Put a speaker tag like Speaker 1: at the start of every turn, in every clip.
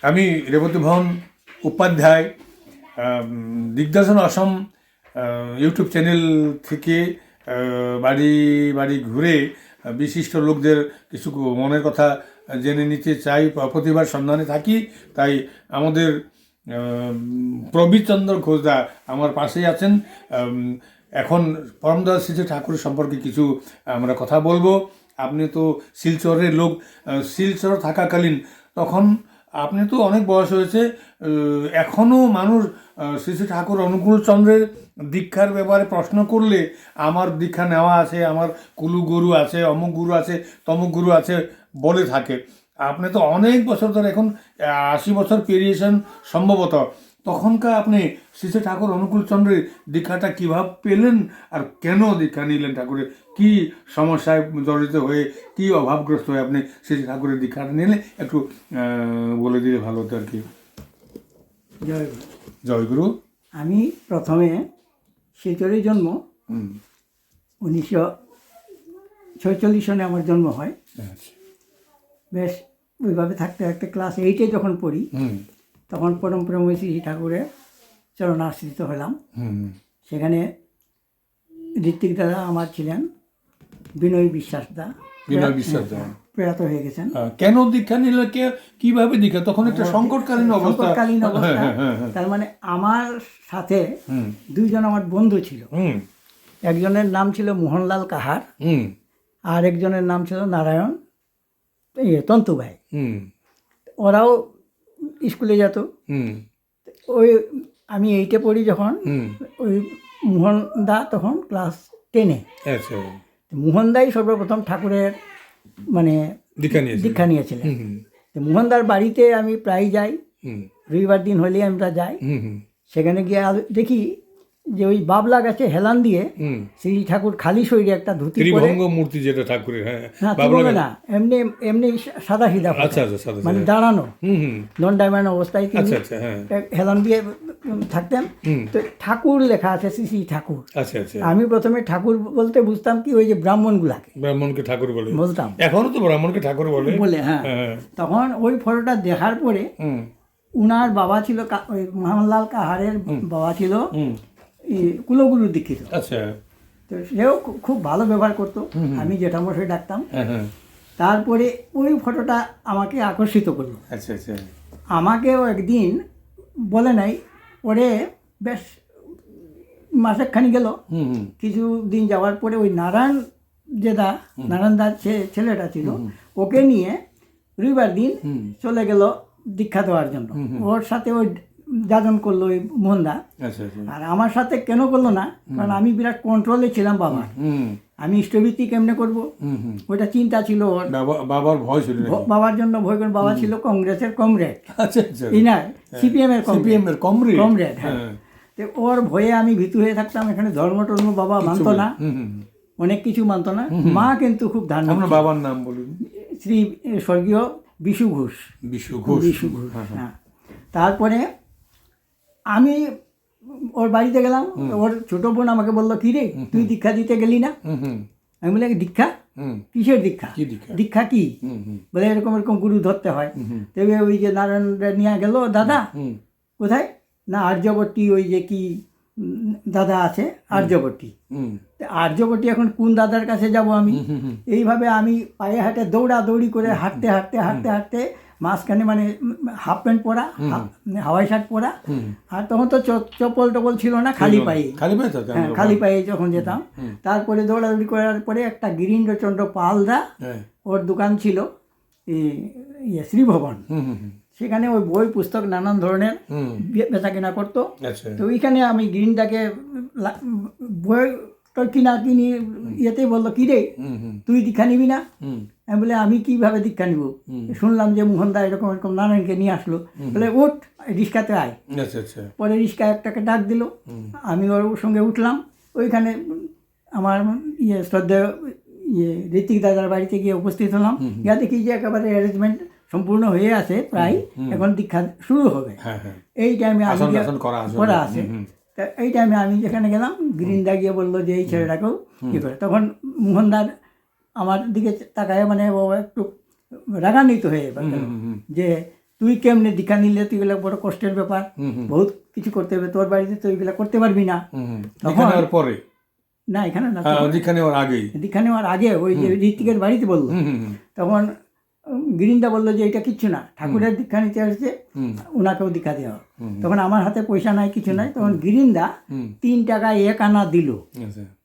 Speaker 1: আমি রেবতী ভবন উপাধ্যায় দিগদর্শন অসম YouTube channel থেকে বাড়ি বাড়ি ঘুরে বিশিষ্ট লোকদের কিছু মনের কথা জেনে নিতে চাই, প্রতিবার সন্ধানে থাকি। তাই আমাদের প্রবীরচন্দ্র ঘোষদা আমার পাশেই আছেন। এখন পরমদয়াল শ্রী ঠাকুর সম্পর্কে কিছু আমরা কথা বলবো। আপনি তো শিলচরের লোক, শিলচর থাকাকালীন তখন আপনি তো অনেক বয়স হয়েছে, এখনও মানুষ শ্রী শ্রী ঠাকুর অনুকূল চন্দ্রের দীক্ষার ব্যাপারে প্রশ্ন করলে আমার দীক্ষা নেওয়া আছে, আমার কুলু গুরু আছে, অমুক গুরু আছে, তমুক গুরু আছে বলে থাকে। আপনি তো অনেক বছর ধরে, এখন 80 বছর পেরিয়েছেন সম্ভবত। তখনকার আপনি শ্রী শ্রী ঠাকুর অনুকূল চন্দ্রের দীক্ষাটা কীভাবে পেলেন আর কেন দীক্ষা নিলেন? ঠাকুরের কী সমস্যায় জড়িত হয়ে, কী অভাবগ্রস্ত হয়ে আপনি শ্রী শ্রী ঠাকুরের দীক্ষাটা নিলে একটু বলে দিলে ভালো হতো আর কি।
Speaker 2: জয়গুরু।
Speaker 1: জয়গুরু।
Speaker 2: আমি প্রথমে শিলচরের জন্ম 1946 সনে আমার জন্ম হয়। বেশ ওইভাবে থাকতে থাকতে ক্লাস 8-এ যখন পড়ি তখন পরম প্রেমী শ্রী ঠাকুরের চরণাশ্রিত হলাম। সেখানে ঋত্বিক দাদা আমার ছিলেন, বিনয় বিশ্বাস দা।
Speaker 1: বিনয় বিশ্বাস দা
Speaker 2: প্রয়াত হয়ে গেছেন।
Speaker 1: কেন দীক্ষা নিলে, কিভাবে দীক্ষা? তখন একটা সংকটকালীন অবস্থা।
Speaker 2: তার মানে আমার সাথে দুইজন আমার বন্ধু ছিল। একজনের নাম ছিল মোহনলাল কাহার, আর একজনের নাম ছিল নারায়ণ তন্তুভাই। ওরাও স্কুলে যেত। ওই আমি 8-এ পড়ি যখন, ওই মোহন দা তখন ক্লাস 10-এ। মোহনদাই সর্বপ্রথম ঠাকুরের মানে দীক্ষা নিয়েছিলেন। মোহনদার বাড়িতে আমি প্রায় যাই, রবিবার দিন হলেই আমরা যাই। সেখানে গিয়ে দেখি যে ওই বাবলা গাছে হেলান দিয়ে শ্রী ঠাকুর খালি শরীরে একটা ধুতি পরে,
Speaker 1: মূর্তি যেটা ঠাকুরের,
Speaker 2: না এমনি এমনি সাদা সিধা, মানে দাঁড়ানো দণ্ডায়মান অবস্থায় তিনি হেলান দিয়ে থাকতেন। তো ঠাকুর লেখা আছে শ্রী শ্রী ঠাকুর। আমি প্রথমে ঠাকুর বলতে বুঝতাম কি ওই যে ব্রাহ্মণকে ঠাকুর বলতাম,
Speaker 1: এখনো তো ব্রাহ্মণকে ঠাকুর বলে।
Speaker 2: হ্যাঁ, তখন ওই ফটোটা দেখার পরে উনার বাবা ছিল, ওই মোহনলাল কাহারের বাবা ছিল কুলগুরু দীক্ষিত। তো সেও খুব ভালো ব্যবহার করতো, আমি জেঠামশাই ডাকতাম। তারপরে ওই ফটোটা আমাকে আকর্ষিত করলো। আমাকেও একদিন বলে নাই, পরে বেশ মাসেকখানি গেল, কিছু দিন যাওয়ার পরে ওই নারায়ণ দার ছেলেটা ছিল, ওকে নিয়ে রবিবার দিন চলে গেল দীক্ষা দেওয়ার জন্য। ওর সাথে ওই যাজন করলো ওই মোহনদা। আর আমার সাথে কেন করলো না, কারণ আমি বিরাট কন্ট্রোলে ছিলাম বাবার। আমি ইষ্টবৃত্তি কেমনে করবো ওইটা চিন্তা ছিল ওর।
Speaker 1: বাবার ভয় ছিল,
Speaker 2: বাবার জন্য ভয় করেন। বাবা ছিল কংগ্রেসের কমরেড, ইনার সিপিএম এর কমরেড। হ্যাঁ, ওর ভয়ে আমি ভীতু হয়ে থাকতাম। এখানে ধর্ম টর্ম বাবা মানতো না, অনেক কিছু মানতো না। মা কিন্তু খুব ধার্মিক।
Speaker 1: বাবার নাম বলুন।
Speaker 2: শ্রী স্বর্গীয় বিশু ঘোষ। হ্যাঁ, তারপরে আমি ওর বাড়িতে গেলাম। ওর ছোট বোন আমাকে বললো, কি রে তুই দীক্ষা দিতে গেলি না? আমি বলি, দীক্ষা কিসের দীক্ষা? দীক্ষা কি? বলে এরকম এরকম গুরু ধরতে হয়। তবে ওই যে নারায়ণ নিয়ে গেল দাদা, কোথায় না আর্যবর্তী, ওই যে কি দাদা আছে আর্যবর্তী। আর্যবর্তী এখন কোন দাদার কাছে যাব আমি? এইভাবে আমি পায়ে হাঁটে দৌড়াদৌড়ি করে হাঁটতে হাঁটতে হাঁটতে হাঁটতে মাঝখানে, মানে হাফ প্যান্ট পরা, হাওয়াই শার্ট পরা, আর তখন তো চপ্পল টপল ছিল না, খালি পায়ে যখন যেতাম। তারপরে দৌড়াদৌড়ি করার পরে একটা গিরীন্দ্রচন্দ্র পালদা, ওর দোকান ছিল শ্রীভবন। সেখানে ওই বই পুস্তক নানান ধরনের বেচা কেনা করতো। তো ওইখানে আমি গিরিনদাকে বই কিনি ইয়েতেই বললো, কি রে তুই দীক্ষা নিবি না? আমি বলে, আমি কিভাবে দীক্ষা নিব? শুনলাম যে মোহনদা এরকম এরকম নারায়ণকে নিয়ে আসলো, বলে ওঠ রিক্সাতে আয়। পরে রিক্সা একটাকে ডাক দিল, আমি ওর সঙ্গে উঠলাম। ওইখানে আমার শ্রদ্ধেয় ঋত্বিক দাদার বাড়িতে গিয়ে উপস্থিত হলাম। গিয়ে দেখি যে একেবারে অ্যারেঞ্জমেন্ট সম্পূর্ণ হয়ে আছে, প্রায় এখন দীক্ষা শুরু হবে। এই টাইমে করা আছে। এই টাইমে আমি যেখানে গেলাম, গিরিন্দা গিয়ে বললো যে এই ছেলেটাকেও কী করে। তখন মোহনদার আমার দিকে তাকায়, মানে ও একটু রাগান্বিত হয়ে যে তুই কেমনে দীক্ষা নিলে, তুই এগুলো বড় কষ্টের ব্যাপার, বহুত কিছু করতে হবে, তোর বাড়িতে তো এগুলো করতে পারবি না।
Speaker 1: দীক্ষা নেওয়ার পরে
Speaker 2: না, এখানে না,
Speaker 1: দীক্ষা নেওয়ার আগেই,
Speaker 2: দীক্ষা নেওয়ার আগে ওই যে ঋত্বিকের বাড়িতে বললো, তখন গিরিন্দা বললো যে এটা কিচ্ছু না, ঠাকুরের দীক্ষা নিতে আসছে, ওনাকেও দীক্ষা দেওয়া। তখন আমার হাতে পয়সা নাই, কিছু নাই, তখন গিরিন্দা 3 টাকা 1 আনা দিল।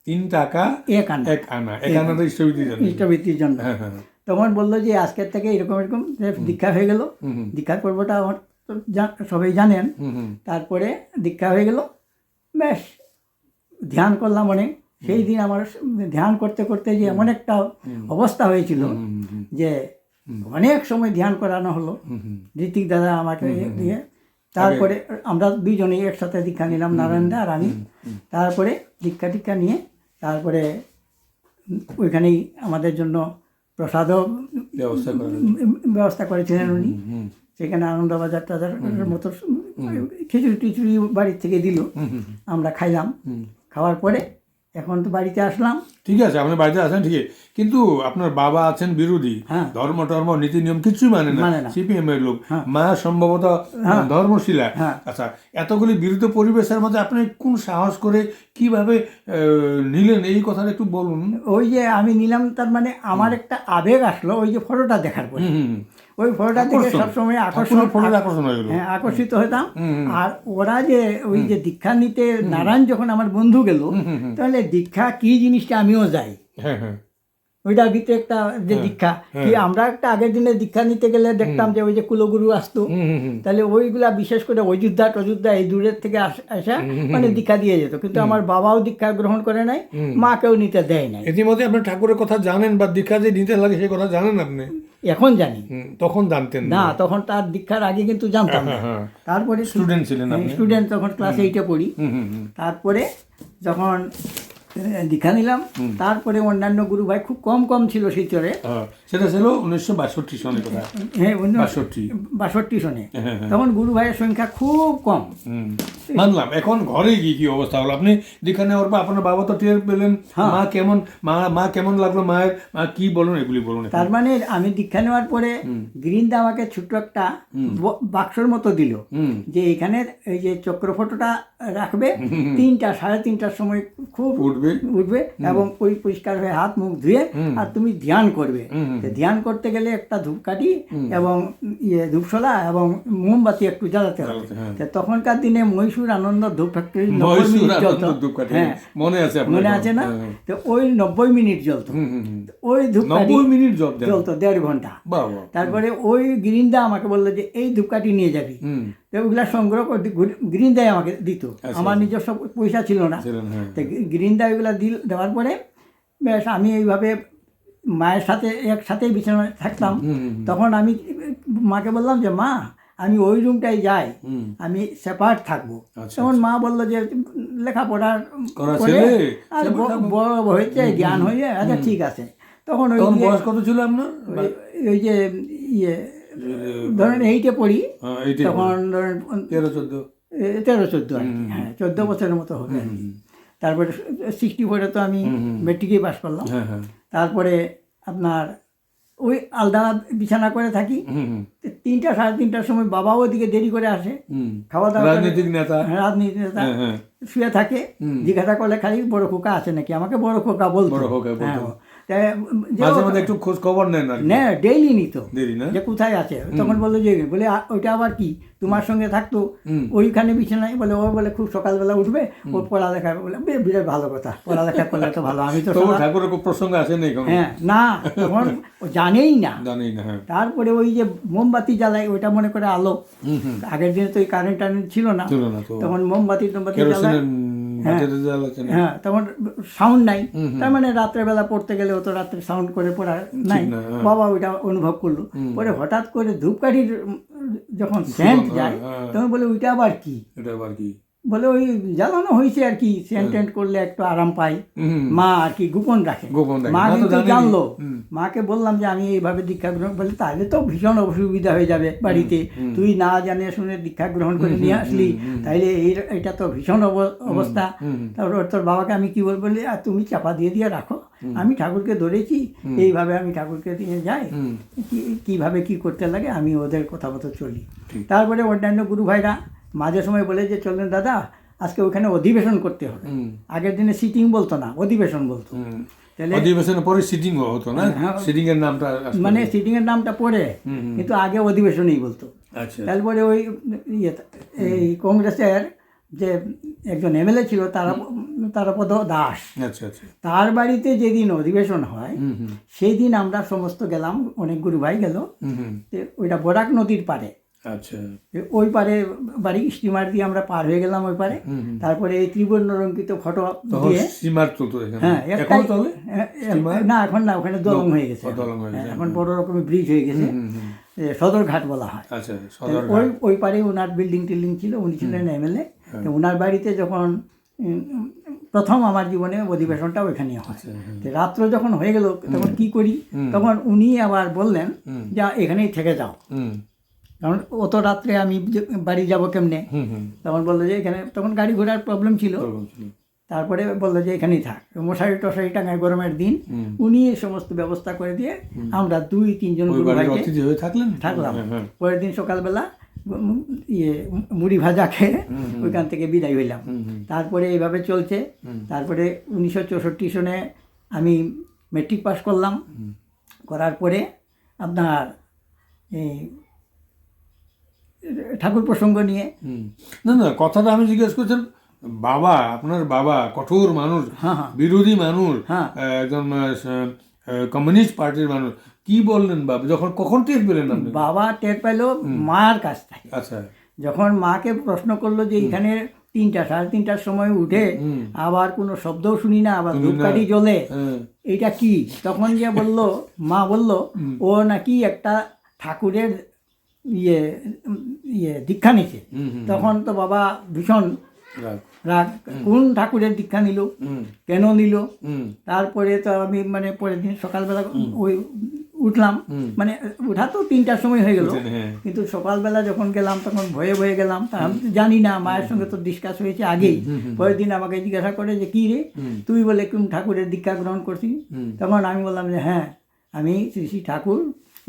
Speaker 1: 3 টাকা
Speaker 2: 1 আনা,
Speaker 1: 1 আনা, 1 আনা তো
Speaker 2: ইষ্টবৃত্তির জন্য। তখন বললো যে আজকের থেকে এরকম এরকম দীক্ষা হয়ে গেল। দীক্ষার পর্বটা আমার তো সবাই জানেন। তারপরে দীক্ষা হয়ে গেল, বেশ ধ্যান করলাম অনেক। সেই দিন আমার ধ্যান করতে করতে যে এমন একটা অবস্থা হয়েছিল যে অনেক সময় ধ্যান করানো হলো ঋত্বিক দাদা আমাকে দিয়ে। তারপরে আমরা দুইজনেই একসাথে দীক্ষা নিলাম, নারায়ণ দা আর আমি। তারপরে দীক্ষা নিয়ে তারপরে ওইখানেই আমাদের জন্য প্রসাদও ব্যবস্থা করেছিলেন উনি। সেখানে আনন্দবাজার টাজার মতো খিচুড়ি টিচুড়ি বাড়ির থেকে দিল, আমরা খাইলাম। খাওয়ার পরে এখন তো বাড়িতে আসলাম।
Speaker 1: ঠিক আছে, আপনি বাড়িতে আসেন ঠিক, কিন্তু আপনার বাবা আছেন বিরোধী, ধর্ম টর্ম নীতি নিয়ম কিছুই মানে না, সিপিএম এর লোক, মা সম্ভবত ধর্মশীলা। আচ্ছা, এতগুলি বিরুদ্ধ পরিবেশের মধ্যে আপনি কোন সাহস করে কিভাবে নিলেন এই কথাটা একটু বলুন।
Speaker 2: ওই যে আমি নিলাম, তার মানে আমার একটা আবেগ আসলো ওই যে ফটোটা দেখার পরে। ওই ফটোটা দেখে সবসময় আকর্ষিত হতাম। আর ওরা যে ওই যে দীক্ষা নিতে নারায়ণ যখন আমার বন্ধু গেল, তাহলে দীক্ষা কি জিনিসটা আমিও যাই, ওইটার ভিতরে একটা যে দীক্ষা কি, আমরা একটা আগের দিনে দীক্ষা নিতে গেলে দেখতাম যে ওই যে কুলগুরু আসতো, তাহলে ওইগুলা বিশেষ করে অযোধ্যা টযোধ্যা এই দূরের থেকে আসা মানে দীক্ষা দিয়ে যেত। কিন্তু আমার বাবাও দীক্ষা গ্রহণ করে নাই, মাকেও নিতে দেয় নাই।
Speaker 1: ইতিমধ্যে আপনি ঠাকুরের কথা জানেন বা দীক্ষা যে নিতে লাগে সেই কথা জানেন আপনি?
Speaker 2: এখন জানি,
Speaker 1: তখন জানতেন
Speaker 2: না, তখন তার দীক্ষার আগে কিন্তু জানতাম না। তারপরে
Speaker 1: স্টুডেন্ট ছিলেন,
Speaker 2: স্টুডেন্ট তখন ক্লাস 8-এ পড়ি। তারপরে যখন দীক্ষা নিলাম, তারপরে অন্যান্য গুরু ভাই খুব কম ছিল শিলচরে।
Speaker 1: সেটা ছিল 1962 সনে কথা।
Speaker 2: হ্যাঁ, 62 সনে। তখন গুরু ভাইয়ের সংখ্যা খুব কম।
Speaker 1: মানলাম। এখন ঘরে গিয়ে কি অবস্থা হলো? আপনি দীক্ষা নেওয়ার পর আপনার বাবা তো টের পেলেন, মা কেমন লাগলো, মায়ের মা কি বলুন, এগুলি বলুন।
Speaker 2: তার মানে আমি দীক্ষা নেওয়ার পরে গিরিন্দা আমাকে ছোট্ট একটা বাক্সর মতো দিল, যে এখানে এই যে চক্র ফটোটা রাখবে, 3টা 3:30টার সময় খুব উঠবে এবং পরিষ্কার হয়ে হাত মুখ ধুয়ে আর তুমি ধ্যান করবে। ধ্যান করতে গেলে একটা ধূপকাঠি এবং ধূপশলা এবং মোমবাতি একটু জ্বালাতে হবে। তখনকার দিনে মহীশূর আনন্দ ধূপ ফ্যাক্টরি 90 মিনিট জ্বলতো,
Speaker 1: মনে আছে
Speaker 2: না? তো ওই 90 মিনিট জ্বলতো, ওই ধূপকাঠি
Speaker 1: 90 মিনিট
Speaker 2: জ্বলতো 1.5 ঘন্টা। তারপরে ওই গিরিন্দা আমাকে বললো যে এই ধূপকাঠি নিয়ে যাবি। ওইগুলা সংগ্রহ করে গিরিন্দাই আমাকে দিত, আমার নিজস্ব পয়সা ছিল না। গিরিন্দা ওইগুলা দেওয়ার পরে বেশ আমি এইভাবে মায়ের সাথে একসাথেই বিছানায় থাকতাম। তখন আমি মাকে বললাম যে মা, আমি ওই রুমটায় যাই, আমি সেপারেট থাকবো। তখন মা বললো যে লেখাপড়ার করে আর বড় হয়েছে, জ্ঞান হয়ে যায়, আচ্ছা ঠিক আছে। তখন ওই
Speaker 1: বয়স কত ছিল আপনার?
Speaker 2: ওই যে ধরেন 8-এ পড়ি, তখন ধরেন 13-14 আর কি। হ্যাঁ, 14 বছরের মতো হবে। তারপরে 64-এ তো আমি মেট্রিকেই পাস করলাম। তারপরে আপনার ওই আলাদা বিছানা করে থাকি। 3টা 3:30টার সময় বাবাও ওদিকে দেরি করে আসে, খাওয়া দাওয়া, রাজনীতিক নেতা শুয়ে থাকে। জিজ্ঞাসা করলে খালি বড় খোকা আছে নাকি, আমাকে বড় খোকা বলতো।
Speaker 1: একটু খোঁজ খবর নেন,
Speaker 2: ডেইলি নিত যে কোথায় আছে। তখন বললো যে বলে ওইটা আবার কি তোমার সঙ্গে থাকতো ওইখানে বিছানায়, বলে ও বলে খুব সকালবেলা উঠবে, ও পড়ালেখা, বলে বিরাট ভালো কথা, পড়ালেখা করলে তো ভালো। আমি তো
Speaker 1: ঠাকুরের প্রসঙ্গ আসে
Speaker 2: না, তখন জানেই না। তারপরে ওই যে মোমবাতি জ্বালাই, ওইটা মনে করে আলো। আগের দিনে তো ওই কারেন্ট ছিল না, তখন মোমবাতি জ্বালাই। হ্যাঁ, তখন সাউন্ড নাই, তার মানে রাত্রেবেলা পড়তে গেলে ও তো রাত্রে সাউন্ড করে পড়া নাই। বাবা ওইটা অনুভব করলো। পরে হঠাৎ করে ধূপকাঠির যখন সেন্ট যায়, তখন বলে ওইটা আবার কি। বলে ওই জ্বালানো হয়েছে আর কি, সেন্ট টেন্ট করলে একটু আরাম পাই। মা আর কি গোপন রাখে। মা কিন্তু জানলো। মাকে বললাম যে আমি এইভাবে দীক্ষা গ্রহণ, বলে তাহলে তো ভীষণ অসুবিধা হয়ে যাবে বাড়িতে, তুই না জানে শুনে দীক্ষা গ্রহণ করে নিয়ে আসলি, তাইলে এটা তো ভীষণ অবস্থা। তারপর তোর বাবাকে আমি কি বলবো, বলি আর তুমি চাপা দিয়ে দিয়ে রাখো, আমি ঠাকুরকে ধরেছি, এইভাবে আমি ঠাকুরকে দিয়ে যাই, কিভাবে কি করতে লাগে আমি ওদের কথা মতো চলি। তারপরে অন্যান্য গুরু ভাইরা মাঝে সময় বলে যে চলেন দাদা আজকে ওখানে অধিবেশন করতে হবে। আগের দিনে সিটিং বলতো না, অধিবেশন বলতো। তাহলে
Speaker 1: অধিবেশনের পরে সিটিং হতো না, সিটিং এর নামটা
Speaker 2: মানে সিটিং এর নামটা পরে, কিন্তু আগে অধিবেশনই বলতো। তারপরে ওই এই কংগ্রেসের যে একজন এমএলএ ছিল তারাপদ দাস, তার বাড়িতে যেদিন অধিবেশন হয় সেই দিন আমরা সমস্ত গেলাম, অনেক গুরু ভাই গেল। ওইটা বরাক নদীর পারে, ওই পারে বাড়ি স্টিমার দিয়ে আমরা পার হয়ে গেলাম ওই পারে। তারপরে এই ত্রিবর্ণ রঙ্কিত ফটো দিয়ে, হ্যাঁ না এখন না, ওখানে দলং হয়ে গেছে, এখন বড় রকমের ব্রিজ হয়ে গেছে, সদরঘাট বলা হয়। ওই পারে ওনার বিল্ডিং টিল্ডিং ছিল, উনি ছিলেন এমএলএ। ওনার বাড়িতে যখন প্রথম আমার জীবনে অধিবেশনটা ওইখানে হয়। রাত্র যখন হয়ে গেল তখন কি করি, তখন উনি আবার বললেন যে এখানেই থেকে যাও, কারণ অত রাত্রে আমি বাড়ি যাব কেমনে। তখন বললো যে এখানে, তখন গাড়ি ঘোড়ার প্রবলেম ছিল। তারপরে বললো যে এখানেই থাক, মশারি টশারি টাঙায়, গরমের দিন উনি সমস্ত ব্যবস্থা করে দিয়ে আমরা 2-3 জন থাকলাম। পরের দিন সকালবেলা মুড়ি ভাজা খেয়ে ওইখান থেকে বিদায় হইলাম। তারপরে এইভাবে চলছে। তারপরে 1964 সনে আমি মেট্রিক পাস করলাম। করার পরে আপনার এই ঠাকুর প্রসঙ্গ নিয়ে
Speaker 1: না কথাটা আমি জিজ্ঞেস করছেন, বাবা আপনার বাবা কঠোর মানুষ, বিরোধী মানুষ, একজন কমিউনিস্ট পার্টির মানুষ, কি বললেন বাবা যখন, কখন টের পেলেন আপনি?
Speaker 2: বাবা টের পেল মার কাছ থেকে। যখন মাকে প্রশ্ন করলো যে এখানে 3টা 3:30টার সময় উঠে আবার কোনো শব্দও শুনি না, আবার ধূপকাঠি জ্বলে, এটা কি? তখন যে বলল, মা বলল ও নাকি একটা ঠাকুরের দীক্ষা নিছে। তখন তো বাবা ভীষণ রাগ, কোন ঠাকুরের দীক্ষা নিল, কেন নিল? তারপরে তো আমি মানে পরের দিন সকালবেলা ওই উঠলাম, মানে উঠা তো 3টার সময় হয়ে গেল, কিন্তু সকালবেলা যখন গেলাম তখন ভয়ে গেলাম। তা আমি জানি না, মায়ের সঙ্গে তো ডিসকাস হয়েছে আগেই। পরের দিন আমাকে জিজ্ঞাসা করে যে কি রে তুই বলে কোন ঠাকুরের দীক্ষা গ্রহণ করছিস? তখন আমি বললাম যে হ্যাঁ আমি শ্রী শ্রী ঠাকুর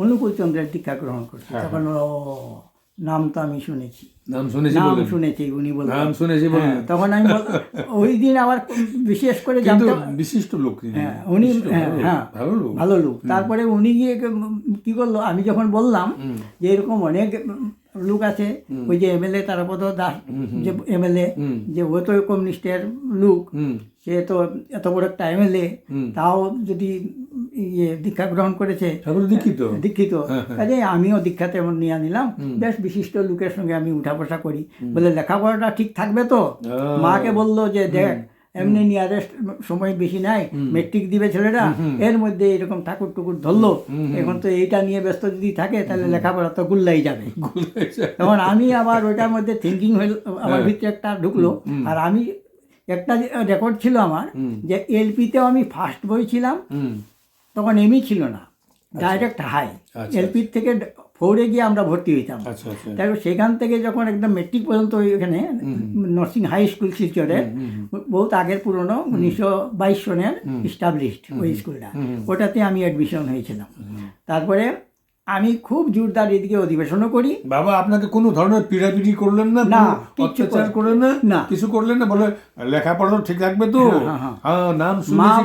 Speaker 2: অনুকূল চন্দ্রের দীক্ষা গ্রহণ করছি। তখন নাম তো আমি শুনেছি, উনি বললেন তখন আমি ওই দিন আবার বিশেষ করে জানতাম
Speaker 1: বিশিষ্ট লোক,
Speaker 2: উনি ভালো লোক। তারপরে উনি গিয়ে কি করলো, আমি যখন বললাম যে এরকম অনেক লোক আছে, ওই যে এমএলএ তারাপদ দাস যে এমএলএ, যে ও তো কমিউনিস্টের লোক, সে তো এত বড় একটা এমএলএ, তাও যদি দীক্ষা গ্রহণ করেছে, দীক্ষিত, কাজে আমিও দীক্ষা তেমন নিয়ে নিলাম। বেশ বিশিষ্ট লোকের সঙ্গে আমি উঠা বসা করি। বলে লেখাপড়াটা ঠিক থাকবে তো? মাকে বললো যে দেখ এমনি নিয়ারেস্ট সময় বেশি নাই, মেট্রিক দিবে ছেলেটা, এর মধ্যে এরকম ঠাকুর টুকুর ধরলো, এখন তো এইটা নিয়ে ব্যস্ত যদি থাকে তাহলে লেখাপড়া তো গুল্লাই যাবে। তখন আমি আবার ওইটার মধ্যে থিঙ্কিং হইল, আমার ভিতরে একটা ঢুকলো। আর আমি একটা রেকর্ড ছিল আমার, যে এলপিতেও আমি ফার্স্ট বই ছিলাম, তখন এমই ছিল না, ডাইরেক্ট হাই। এলপি থেকে 4-এ গিয়ে আমরা ভর্তি হইতাম। তারপর সেখান থেকে যখন একদম মেট্রিক পর্যন্ত ওইখানে নার্সিং হাই স্কুল শিলচরে, বহুত আগের পুরনো 1922 সনের ইস্টাবলিশড ওই স্কুলটা, ওটাতে আমি অ্যাডমিশন হয়েছিলাম। তারপরে আমি খুব জোরদার এদিকে অধিবেশনও করি।
Speaker 1: বাবা আপনাকে কোনো ধরনের পিড়াপিড়ি করলেন না, অত্যাচার করলেন না, কিছু করলেন না? বলে লেখাপড়া ঠিক থাকবে তো, নাম শুনেছি।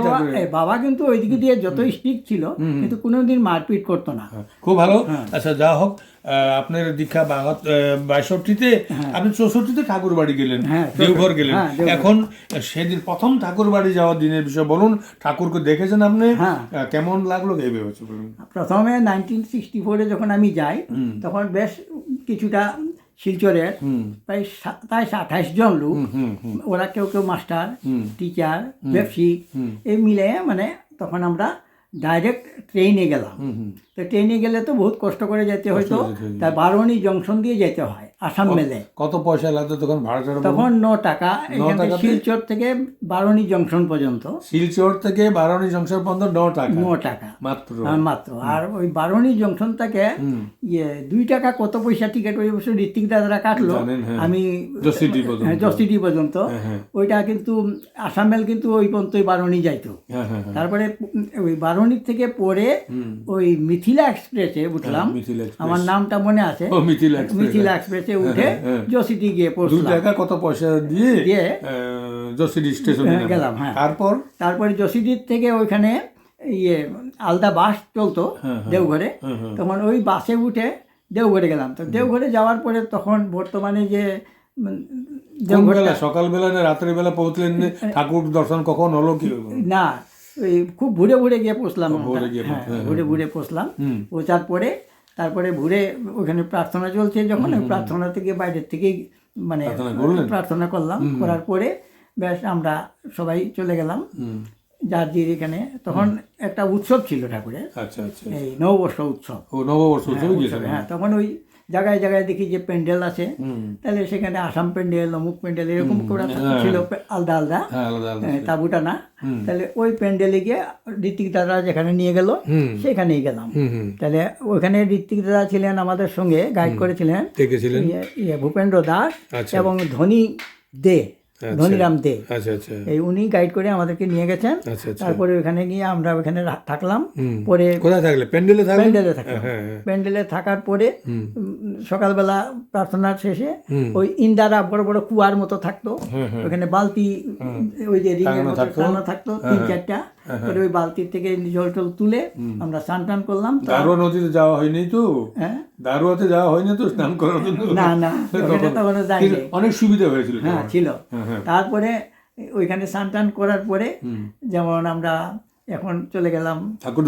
Speaker 2: বাবা কিন্তু ওইদিকে দিয়ে যত স্ট্রিক্ট ছিল, কিন্তু কোনোদিন মারপিট করতো না।
Speaker 1: খুব ভালো। আচ্ছা যা হোক, আপনার দীক্ষা 62-তে, আপনি 64-তে ঠাকুর বাড়ি গেলেন, দেওঘর গেলেন। এখন সেদিন প্রথম ঠাকুর বাড়ি যাওয়ার দিনের বিষয় বলুন। ঠাকুরকে দেখেছেন আপনি, কেমন লাগলো ভেবে বলুন?
Speaker 2: প্রথমে 1964-এ যখন আমি যাই, তখন বেশ কিছুটা শিলচরের প্রায় 27-28 জন লোক, ওরা কেউ মাস্টার, টিচার, ব্যবসায়িক, এই মিলে, মানে তখন আমরা ডাইরেক্ট ট্রেনে গেলাম। তো ট্রেনে গেলে তো বহুত কষ্ট করে যেতে হয়তো, তাই বারোয়ানি জংশন দিয়ে যেতে হয়। আসাম মেলে।
Speaker 1: কত পয়সা লাগতো তখন ভাড়াটা?
Speaker 2: তখন 9 টাকা, এখান থেকে শিলচর থেকে বারণী জংশন পর্যন্ত।
Speaker 1: শিলচর থেকে বারণী জংশন পর্যন্ত 9 টাকা?
Speaker 2: 9 টাকা
Speaker 1: মাত্র?
Speaker 2: মাত্র। আর ওই বারণী জংশন থেকে 2 টাকা কত পয়সা টিকিট ওই বছর ঋত্বিক দাদারা কাটলো, আমি জসিডি পর্যন্ত। ওইটা কিন্তু আসাম মেল কিন্তু ওই পর্যন্তই বারণী যাইতো। তারপরে ওই বারণীর থেকে পরে ওই মিথিলা এক্সপ্রেসে উঠলাম, আমার নামটা মনে আছে, মিথিলা এক্সপ্রেসে উঠে জসিডি গিয়ে পৌঁছলাম।
Speaker 1: 2 টাকা কত পয়সা দিয়ে জসিডি স্টেশনে
Speaker 2: গেলাম। হ্যাঁ,
Speaker 1: তারপরে
Speaker 2: জসিডির থেকে ওইখানে আলাদা বাস চলতো দেওঘরে, তখন ওই বাসে উঠে দেওঘরে গেলাম। তো দেওঘরে যাওয়ার পরে তখন বর্তমানে যে
Speaker 1: সকালবেলা না রাত্রের বেলা পৌঁছলেন? ঠাকুর দর্শন কখন হলো কি?
Speaker 2: না, ওই খুব ঘুরে গিয়ে পৌঁছলাম, ঘুরে পৌঁছলাম। পৌঁছার পরে তারপরে ঘুরে ওখানে প্রার্থনা চলছে, যখন ওই প্রার্থনা থেকে বাইরের থেকেই মানে প্রার্থনা করলাম, করার পরে বেশ আমরা সবাই চলে গেলাম যার যে এখানে। তখন একটা উৎসব ছিল ঠাকুরের, এই নববর্ষ উৎসব। হ্যাঁ, তখন ওই জায়গায় জায়গায় দেখি যে প্যান্ডেল আছে, তাহলে সেখানে আসাম প্যান্ডেল, অমুক প্যান্ডেল এরকম করে ছিল আলাদা আলাদা তাবুটা না। তাহলে ওই প্যান্ডেলে গিয়ে ঋত্বিক দাদা যেখানে নিয়ে গেল সেখানেই গেলাম। তাহলে ওইখানে ঋত্বিক দাদা ছিলেন আমাদের সঙ্গে, গাইড করেছিলেন ভূপেন্দ্র দাস এবং ধনীরাম দে, এই উনি গাইড করে আমাদেরকে নিয়ে গেছেন। তারপরে ওখানে গিয়ে আমরা ওখানে থাকলাম। পরে
Speaker 1: কোথায় থাকলে? প্যান্ডেলে থাকলাম।
Speaker 2: প্যান্ডেলে থাকার পরে সকালবেলা প্রার্থনার শেষে ওই ইন্দারা বড় বড় কুয়ার মতো থাকতো, ওখানে বালতি ওই যে রিঙের মতো টানা থাকতো 3-4টা, পরে ওই বালতির থেকে জল টল তুলে আমরা স্নান টান করলাম।
Speaker 1: দারুয়া নদীতে যাওয়া হয়নি তো? হ্যাঁ, দারুয়াতে যাওয়া হয়নি তো স্নান করার জন্য?
Speaker 2: না, তখন যাইনি,
Speaker 1: অনেক সুবিধা হয়েছিল।
Speaker 2: হ্যাঁ ছিল। তারপরে ওইখানে স্নান টান করার পরে যেমন আমরা এখন চলে গেলাম ঠাকুর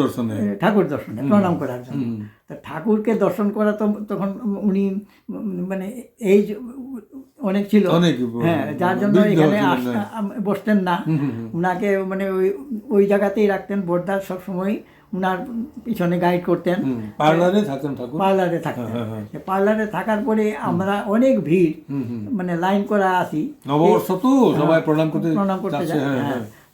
Speaker 2: দর্শনে প্রণাম করার জন্য। তা ঠাকুরকে দর্শন করা তো তখন উনি মানে এই অনেক ছিল, হ্যাঁ, যার জন্য এখানে বসতেন না। উনাকে মানে ওই জায়গাতেই রাখতেন, বোর্ডার সবসময় উনার পিছনে গাইড করতেন। পার্লারে থাকতেন। পার্লারে থাকার পরে আমরা অনেক ভিড়, মানে লাইন করা আছি,
Speaker 1: নববর্ষ তো সবাই প্রণাম করতে যায়।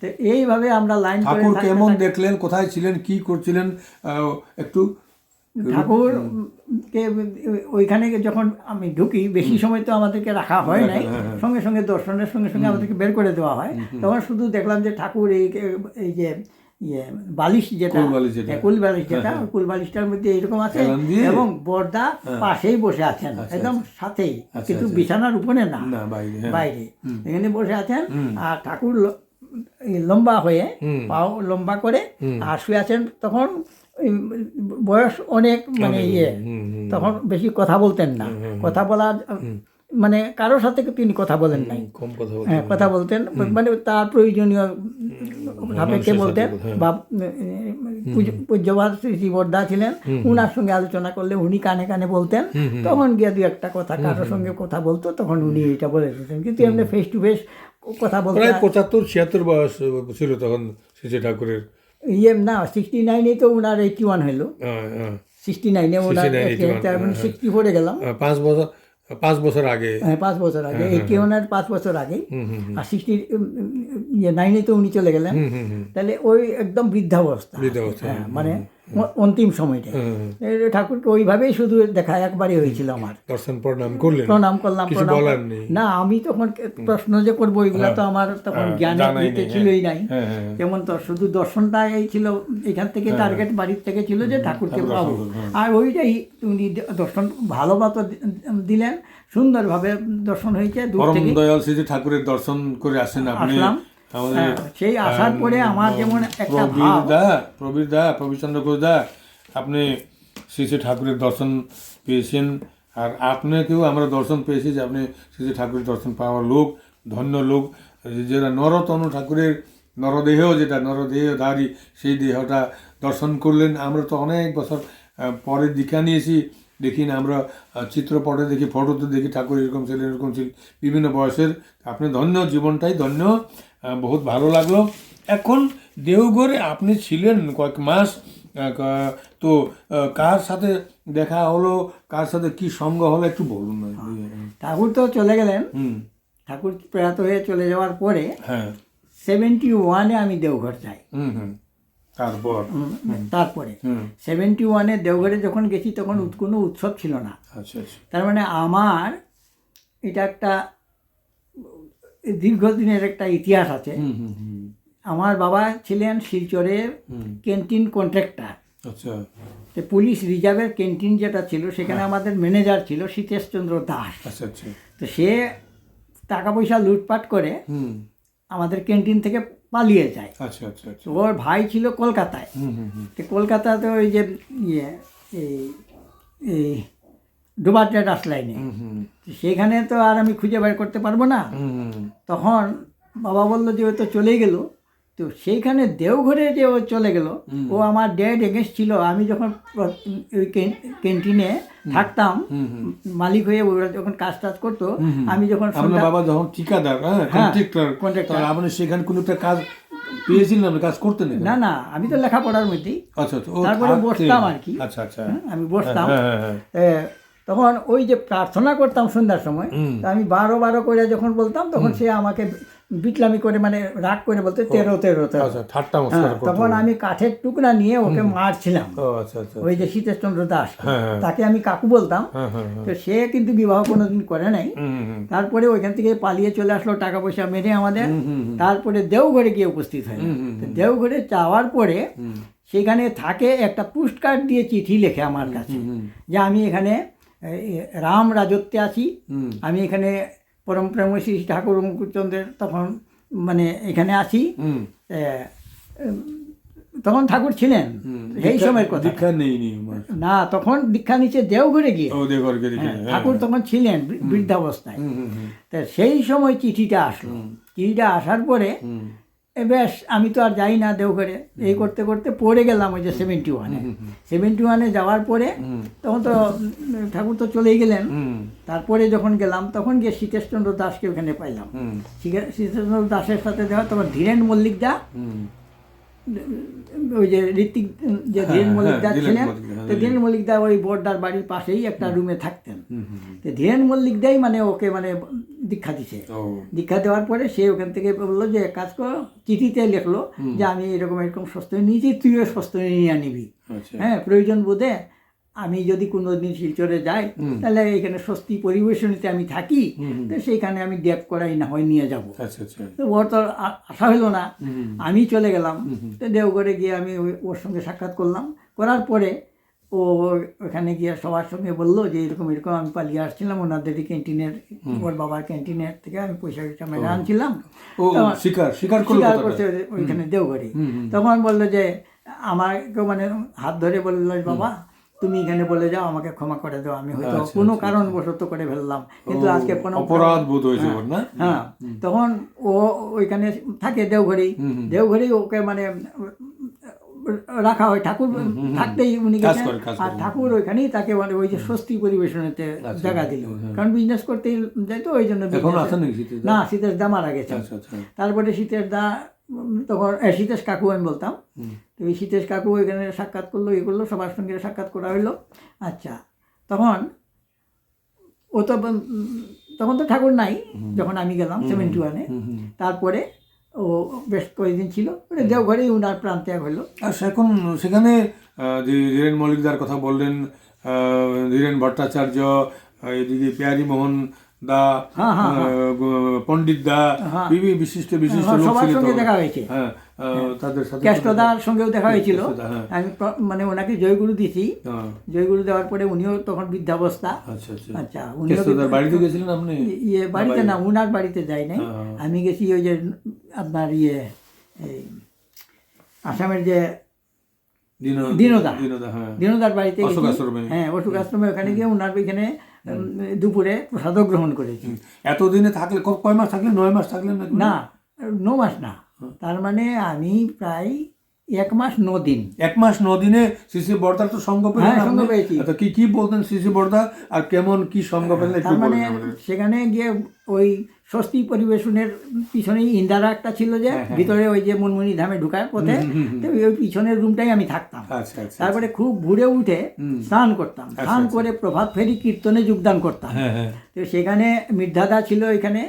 Speaker 2: তো এইভাবে আমরা লাইন করে।
Speaker 1: ঠাকুর কেমন দেখলেন? কোথায় ছিলেন? কি করছিলেন একটু?
Speaker 2: ঠাকুরকে ওইখানে যখন আমি ঢুকি, বেশি সময় তো আমাদেরকে রাখা হয় নাই, সঙ্গে সঙ্গে দর্শনের সঙ্গে সঙ্গে আমাদেরকে বের করে দেওয়া হয়। তখন শুধু দেখলাম যে ঠাকুর এই যে বালিশ যেটা কুল বালিশটার মধ্যে এরকম আছে এবং বর্দা পাশেই বসে আছেন, একদম সাথেই, কিন্তু বিছানার উপরে না, বাইরে এখানে বসে আছেন। আর ঠাকুর লম্বা হয়ে পাও লম্বা করে আর শুয়ে আছেন। তখন বয়স অনেক মানে তখন বেশি কথা বলতেন না, কথা বলার মানে কারোর সাথে তিনি কথা বলেন নাই, কথা বলতেন মানে তার প্রয়োজনীয় সাপেক্ষে বলতেন। বা পূজ্যবাদ শ্রী বর্দা ছিলেন, উনার সঙ্গে আলোচনা করলে উনি কানে কানে বলতেন, তখন গিয়ে 2-একটা কথা কারোর সঙ্গে কথা বলতো, তখন উনি এটা বলে দিতেন। কিন্তু এমনি ফেস টু ফেস কথা বলতে
Speaker 1: 75-76 বয়স ছিল তখন শ্রী ঠাকুরের।
Speaker 2: না, 69-এ তো উনার 81 হইলো, 69-এ ওনার 64-এ গেলাম,
Speaker 1: 5 বছর আগে।
Speaker 2: হ্যাঁ, 5 বছর আগে, 81-এর 5 বছর আগে। আর 69-এ তো উনি চলে গেলেন। তাহলে ওই একদম বৃদ্ধাবস্থা, মানে অন্তিম সময়টা। ঠাকুরকে ওইভাবেই শুধু দেখা একবারই হয়েছিল আমার। প্রণাম করলাম। না, আমি তখন প্রশ্ন যে করবো ওইগুলা তো আমার তখন জ্ঞানে ছিলই নাই। যেমন তো শুধু দর্শনটা এই ছিল, এখান থেকে টার্গেট বাড়ির থেকে ছিল যে ঠাকুরকে পাবো, আর ওইটাই উনি দর্শন ভালো মতো দিলেন, সুন্দরভাবে দর্শন হয়েছে। দূর থেকে
Speaker 1: দয়াল শ্রী ঠাকুরের দর্শন করে আসেন আপনি।
Speaker 2: সেই আসার পরে আমার যেমন একটা
Speaker 1: প্রবীরচন্দ্র ঘোষদা, আপনি শ্রী শ্রী ঠাকুরের দর্শন পেয়েছেন, আর আপনাকেও আমরা দর্শন পেয়েছি যে আপনি শ্রী শ্রী ঠাকুরের দর্শন পাওয়ার লোক, ধন্য লোক। যেটা নরতনু ঠাকুরের নরদেহ, যেটা নরদেহধারী, সেই দেহটা দর্শন করলেন। আমরা তো অনেক বছর পরে দীক্ষা নিয়েছি, দেখি না আমরা চিত্রপটে দেখি, ফটোতে দেখি ঠাকুর এরকম ছিলেন, এরকম ছিল, বিভিন্ন বয়সের। আপনি ধন্য, জীবনটাই ধন্য, বহুত ভালো লাগলো। এখন দেওঘরে আপনি ছিলেন কয়েক মাস, তো কার সাথে দেখা হলো, কার সাথে কি সঙ্গ হলো একটু বলুন না।
Speaker 2: ঠাকুর তো চলে গেলেন,
Speaker 1: হুম।
Speaker 2: ঠাকুর প্রয়াত হয়ে চলে যাওয়ার পরে
Speaker 1: হ্যাঁ।
Speaker 2: 71-এ আমি দেওঘর যাই।
Speaker 1: হুম হুম। তারপর
Speaker 2: তারপরে
Speaker 1: হুম।
Speaker 2: 71-এ দেওঘরে যখন গেছি তখন কোনো উৎসব ছিল না।
Speaker 1: আচ্ছা আচ্ছা।
Speaker 2: তার মানে আমার এটা একটা দীর্ঘদিনের একটা ইতিহাস আছে।
Speaker 1: হুম হুম হুম।
Speaker 2: আমার বাবা ছিলেন শিলচরের ক্যান্টিন কন্ট্রাক্টর।
Speaker 1: আচ্ছা
Speaker 2: তো পুলিশ রিজার্ভের ক্যান্টিন যেটা ছিল সেখানে আমাদের ম্যানেজার ছিল সীতেশচন্দ্র দাস।
Speaker 1: আচ্ছা আচ্ছা।
Speaker 2: তো সে টাকা পয়সা লুটপাট করে
Speaker 1: হুম।
Speaker 2: আমাদের ক্যান্টিন থেকে পালিয়ে যায়।
Speaker 1: আচ্ছা আচ্ছা আচ্ছা।
Speaker 2: তো ওর ভাই ছিল কলকাতায়।
Speaker 1: হুম হুম হুম।
Speaker 2: তো কলকাতাতে ওই যে ইয়ে এই এই ডুবারটে ডাস লাইনে,
Speaker 1: হুম হুম
Speaker 2: সেখানে তো আর আমি খুঁজে বের করতে পারবো না।
Speaker 1: হুম।
Speaker 2: তখন বাবা বললো যে ও তো চলেই গেল। তো সেইখানে দেওঘরে যে ও চলে গেল, ও আমার ড্যাড এগেন্স্ট ছিল। আমি যখন ওই ক্যান্টিনে থাকতাম, মালিক হয়ে ওরা যখন কাজ টাজ করতো, আমি যখন
Speaker 1: আপনার বাবা যখন ঠিকাদার, কন্ট্রাক্টর, আপনি সেখানে কোনো একটা কাজ পেয়েছিলেন, আপনি কাজ করতেন?
Speaker 2: না না, আমি তো লেখাপড়ার মধ্যেই।
Speaker 1: আচ্ছা আচ্ছা।
Speaker 2: তারপরে বসতাম আর কি।
Speaker 1: আচ্ছা আচ্ছা।
Speaker 2: আমি বসতাম।
Speaker 1: হ্যাঁ হ্যাঁ।
Speaker 2: তখন ওই যে প্রার্থনা করতাম সন্ধ্যার সময়, তো আমি 12 করে যখন বলতাম তখন সে আমাকে বিটলামি করে, মানে রাগ করে বলতে 13।
Speaker 1: আচ্ছা, ঠাট্টা মশকরা করতো।
Speaker 2: তখন আমি কাঠের টুকরা নিয়ে ওকে মারছিলাম।
Speaker 1: ও আচ্ছা আচ্ছা।
Speaker 2: ওই যে সীতেশচন্দ্র দাস,
Speaker 1: হ্যাঁ।
Speaker 2: তাকে আমি কাকু বলতাম।
Speaker 1: হ্যাঁ হ্যাঁ।
Speaker 2: তো সে কিন্তু বিবাহ কোনোদিন করে নাই। তারপরে ওইখান থেকে পালিয়ে চলে আসলো টাকা পয়সা মেরে আমাদের। তারপরে দেওঘরে গিয়ে উপস্থিত হয়। তো দেওঘরে যাওয়ার পরে সেখানে থাকে একটা পোস্ট কার্ড দিয়ে চিঠি লেখে আমার কাছে যে আমি এখানে রাম রাজত্বে আছি, আমি এখানে পরম প্রেমী শ্রী ঠাকুর মুকুটচন্দ্রের তখন মানে এখানে আছি। তখন ঠাকুর ছিলেন এই সময়ের কথা।
Speaker 1: দীক্ষা নেই
Speaker 2: না, তখন দীক্ষা নিচে দেওঘরে গিয়ে। ঠাকুর তখন ছিলেন বৃদ্ধাবস্থায়। তা সেই সময় চিঠিটা আসলো। চিঠিটা আসার পরে বেশ, আমি তো আর যাই না দেওঘরে, এই করতে করতে পড়ে গেলাম ওই যে 71-এ যাওয়ার পরে তখন তো ঠাকুর তো চলেই গেলেন। তারপরে যখন গেলাম তখন গিয়ে সীতেশচন্দ্র দাসকে ওখানে পাইলাম। সীতেশচন্দ্র দাসের সাথে দেখা, তখন ধীরেন মল্লিক দা, ওই যে ঋত্বিক যে ধীরেন মল্লিক দা ছিলেন, তো ধীরেন মল্লিক দা ওই বোর্ডার বাড়ির পাশেই একটা রুমে থাকতেন। তো ধীরেন মল্লিক দাই মানে ওকে মানে দীক্ষা দিছে। দীক্ষা দেওয়ার পরে সে ওখান থেকে বললো যে কাজ করো, চিঠিতে লিখলো যে আমি এরকম এরকম স্বস্তি নিয়েছি, তুইও স্বস্তি নিয়ে নিবি। হ্যাঁ, প্রয়োজন বোধে আমি যদি কোনো দিন শিলচরে যাই তাহলে এখানে স্বস্তি পরিবেশনীতে আমি থাকি, তো সেইখানে আমি ডেপ করাই না হয় নিয়ে যাবো। তো ওর তো আশা হইলো না, আমি চলে গেলাম। তো দেওঘরে গিয়ে আমি ওর সঙ্গে সাক্ষাৎ করলাম। করার পরে ও ওখানে গিয়ে সবার সঙ্গে বললো যে এরকম এরকম আমি পালিয়ে আসছিলাম ওনাদের ক্যান্টিনের, ওর বাবার ক্যান্টিনের থেকে আমি পয়সা টয়সা মেরে আনছিলাম। স্বীকার করছে ওইখানে দেওঘরে। তখন বললো যে আমাকে মানে হাত ধরে বললো, বাবা তুমি এখানে বলে যাও, আমাকে ক্ষমা করে দাও, আমি হয়তো কোনো কারণবশত করে ফেললাম, কিন্তু আজকে কোনো
Speaker 1: অপরাধ বোধ হয়েছে না।
Speaker 2: হ্যাঁ, তখন ও ওইখানে থাকে দেওঘরেই ওকে মানে রাখা হয়। ঠাকুর থাকতেই উনি গেছেন, আর ঠাকুর ওইখানেই তাকে মানে ওই যে স্বস্তি পরিবেশনেতে জায়গা দিল, কারণ বিজনেস করতে যাই তো ওই জন্য। না, সীতেশ দা মারা গেছে। তারপরে সীতেশ দা তখন সীতেশ কাকু আমি বলতাম, তো এই সীতেশ কাকু এখানে সাক্ষাৎ করলো, এ করলো, সবার সঙ্গে সাক্ষাৎ করা হইলো। আচ্ছা, তখন ও তো তখন তো ঠাকুর নাই যখন আমি গেলাম 71-এ। তারপরে ও বেশ কয়েকদিন ছিল, দেওঘরেই উনার প্রাণ ত্যাগ হইলো।
Speaker 1: আর এখন সেখানে যে ধীরেন মল্লিকদার কথা বললেন, ধীরেন ভট্টাচার্য, এদিকে পিয়ারি মোহন দা, পণ্ডিত দা, বিশিষ্ট লোক ছিল,
Speaker 2: দেখা হয়েছে।
Speaker 1: হ্যাঁ, তাদের সাথে
Speaker 2: কেষ্টদার সঙ্গেও দেখা হয়েছিল। আমি মানে ওনাকে জয়গুরু দিছি। জয়গুরু দেওয়ার পরে উনিও তখন বৃদ্ধাবস্থা। আচ্ছা, উনিও
Speaker 1: বাড়িতে গেছিলেন আপনি?
Speaker 2: বাড়িতে না, উনার বাড়িতে যাই নাই। আমি গেছি ওই যে আপনার এই আসামের যে দীনদার বাড়িতে, হ্যাঁ, অশোক আশ্রমে, ওখানে গিয়ে উনার ওইখানে দুপুরে প্রসাদ গ্রহণ করেছি।
Speaker 1: এতদিনে থাকলে কয় মাস থাকলেন? 9 মাস থাকলেন?
Speaker 2: না, 9 মাস না, তার মানে আমি প্রায় 1 মাস 9 দিন।
Speaker 1: 1 মাস 9 দিনে শ্রী বর্দার তো সঙ্গ পেয়েছি। কি বলতেন শ্রী বর্দা, আর কেমন কি সঙ্গ পেলেন?
Speaker 2: তার মানে সেখানে গিয়ে ওই স্বস্তি পরিবেশনের পিছনেই ইন্দারা একটা ছিল, যে ভিতরে ওই যে মুনমুনি ধামে ঢুকার পথে, তো ওই পিছনের রুমটাই আমি থাকতাম।
Speaker 1: আচ্ছা আচ্ছা।
Speaker 2: তারপরে খুব ভোরে উঠে স্নান করতাম, স্নান করে প্রভাত ফেরি কীর্তনে যোগদান করতাম। তো সেখানে মির্ধাদা ছিল, এখানে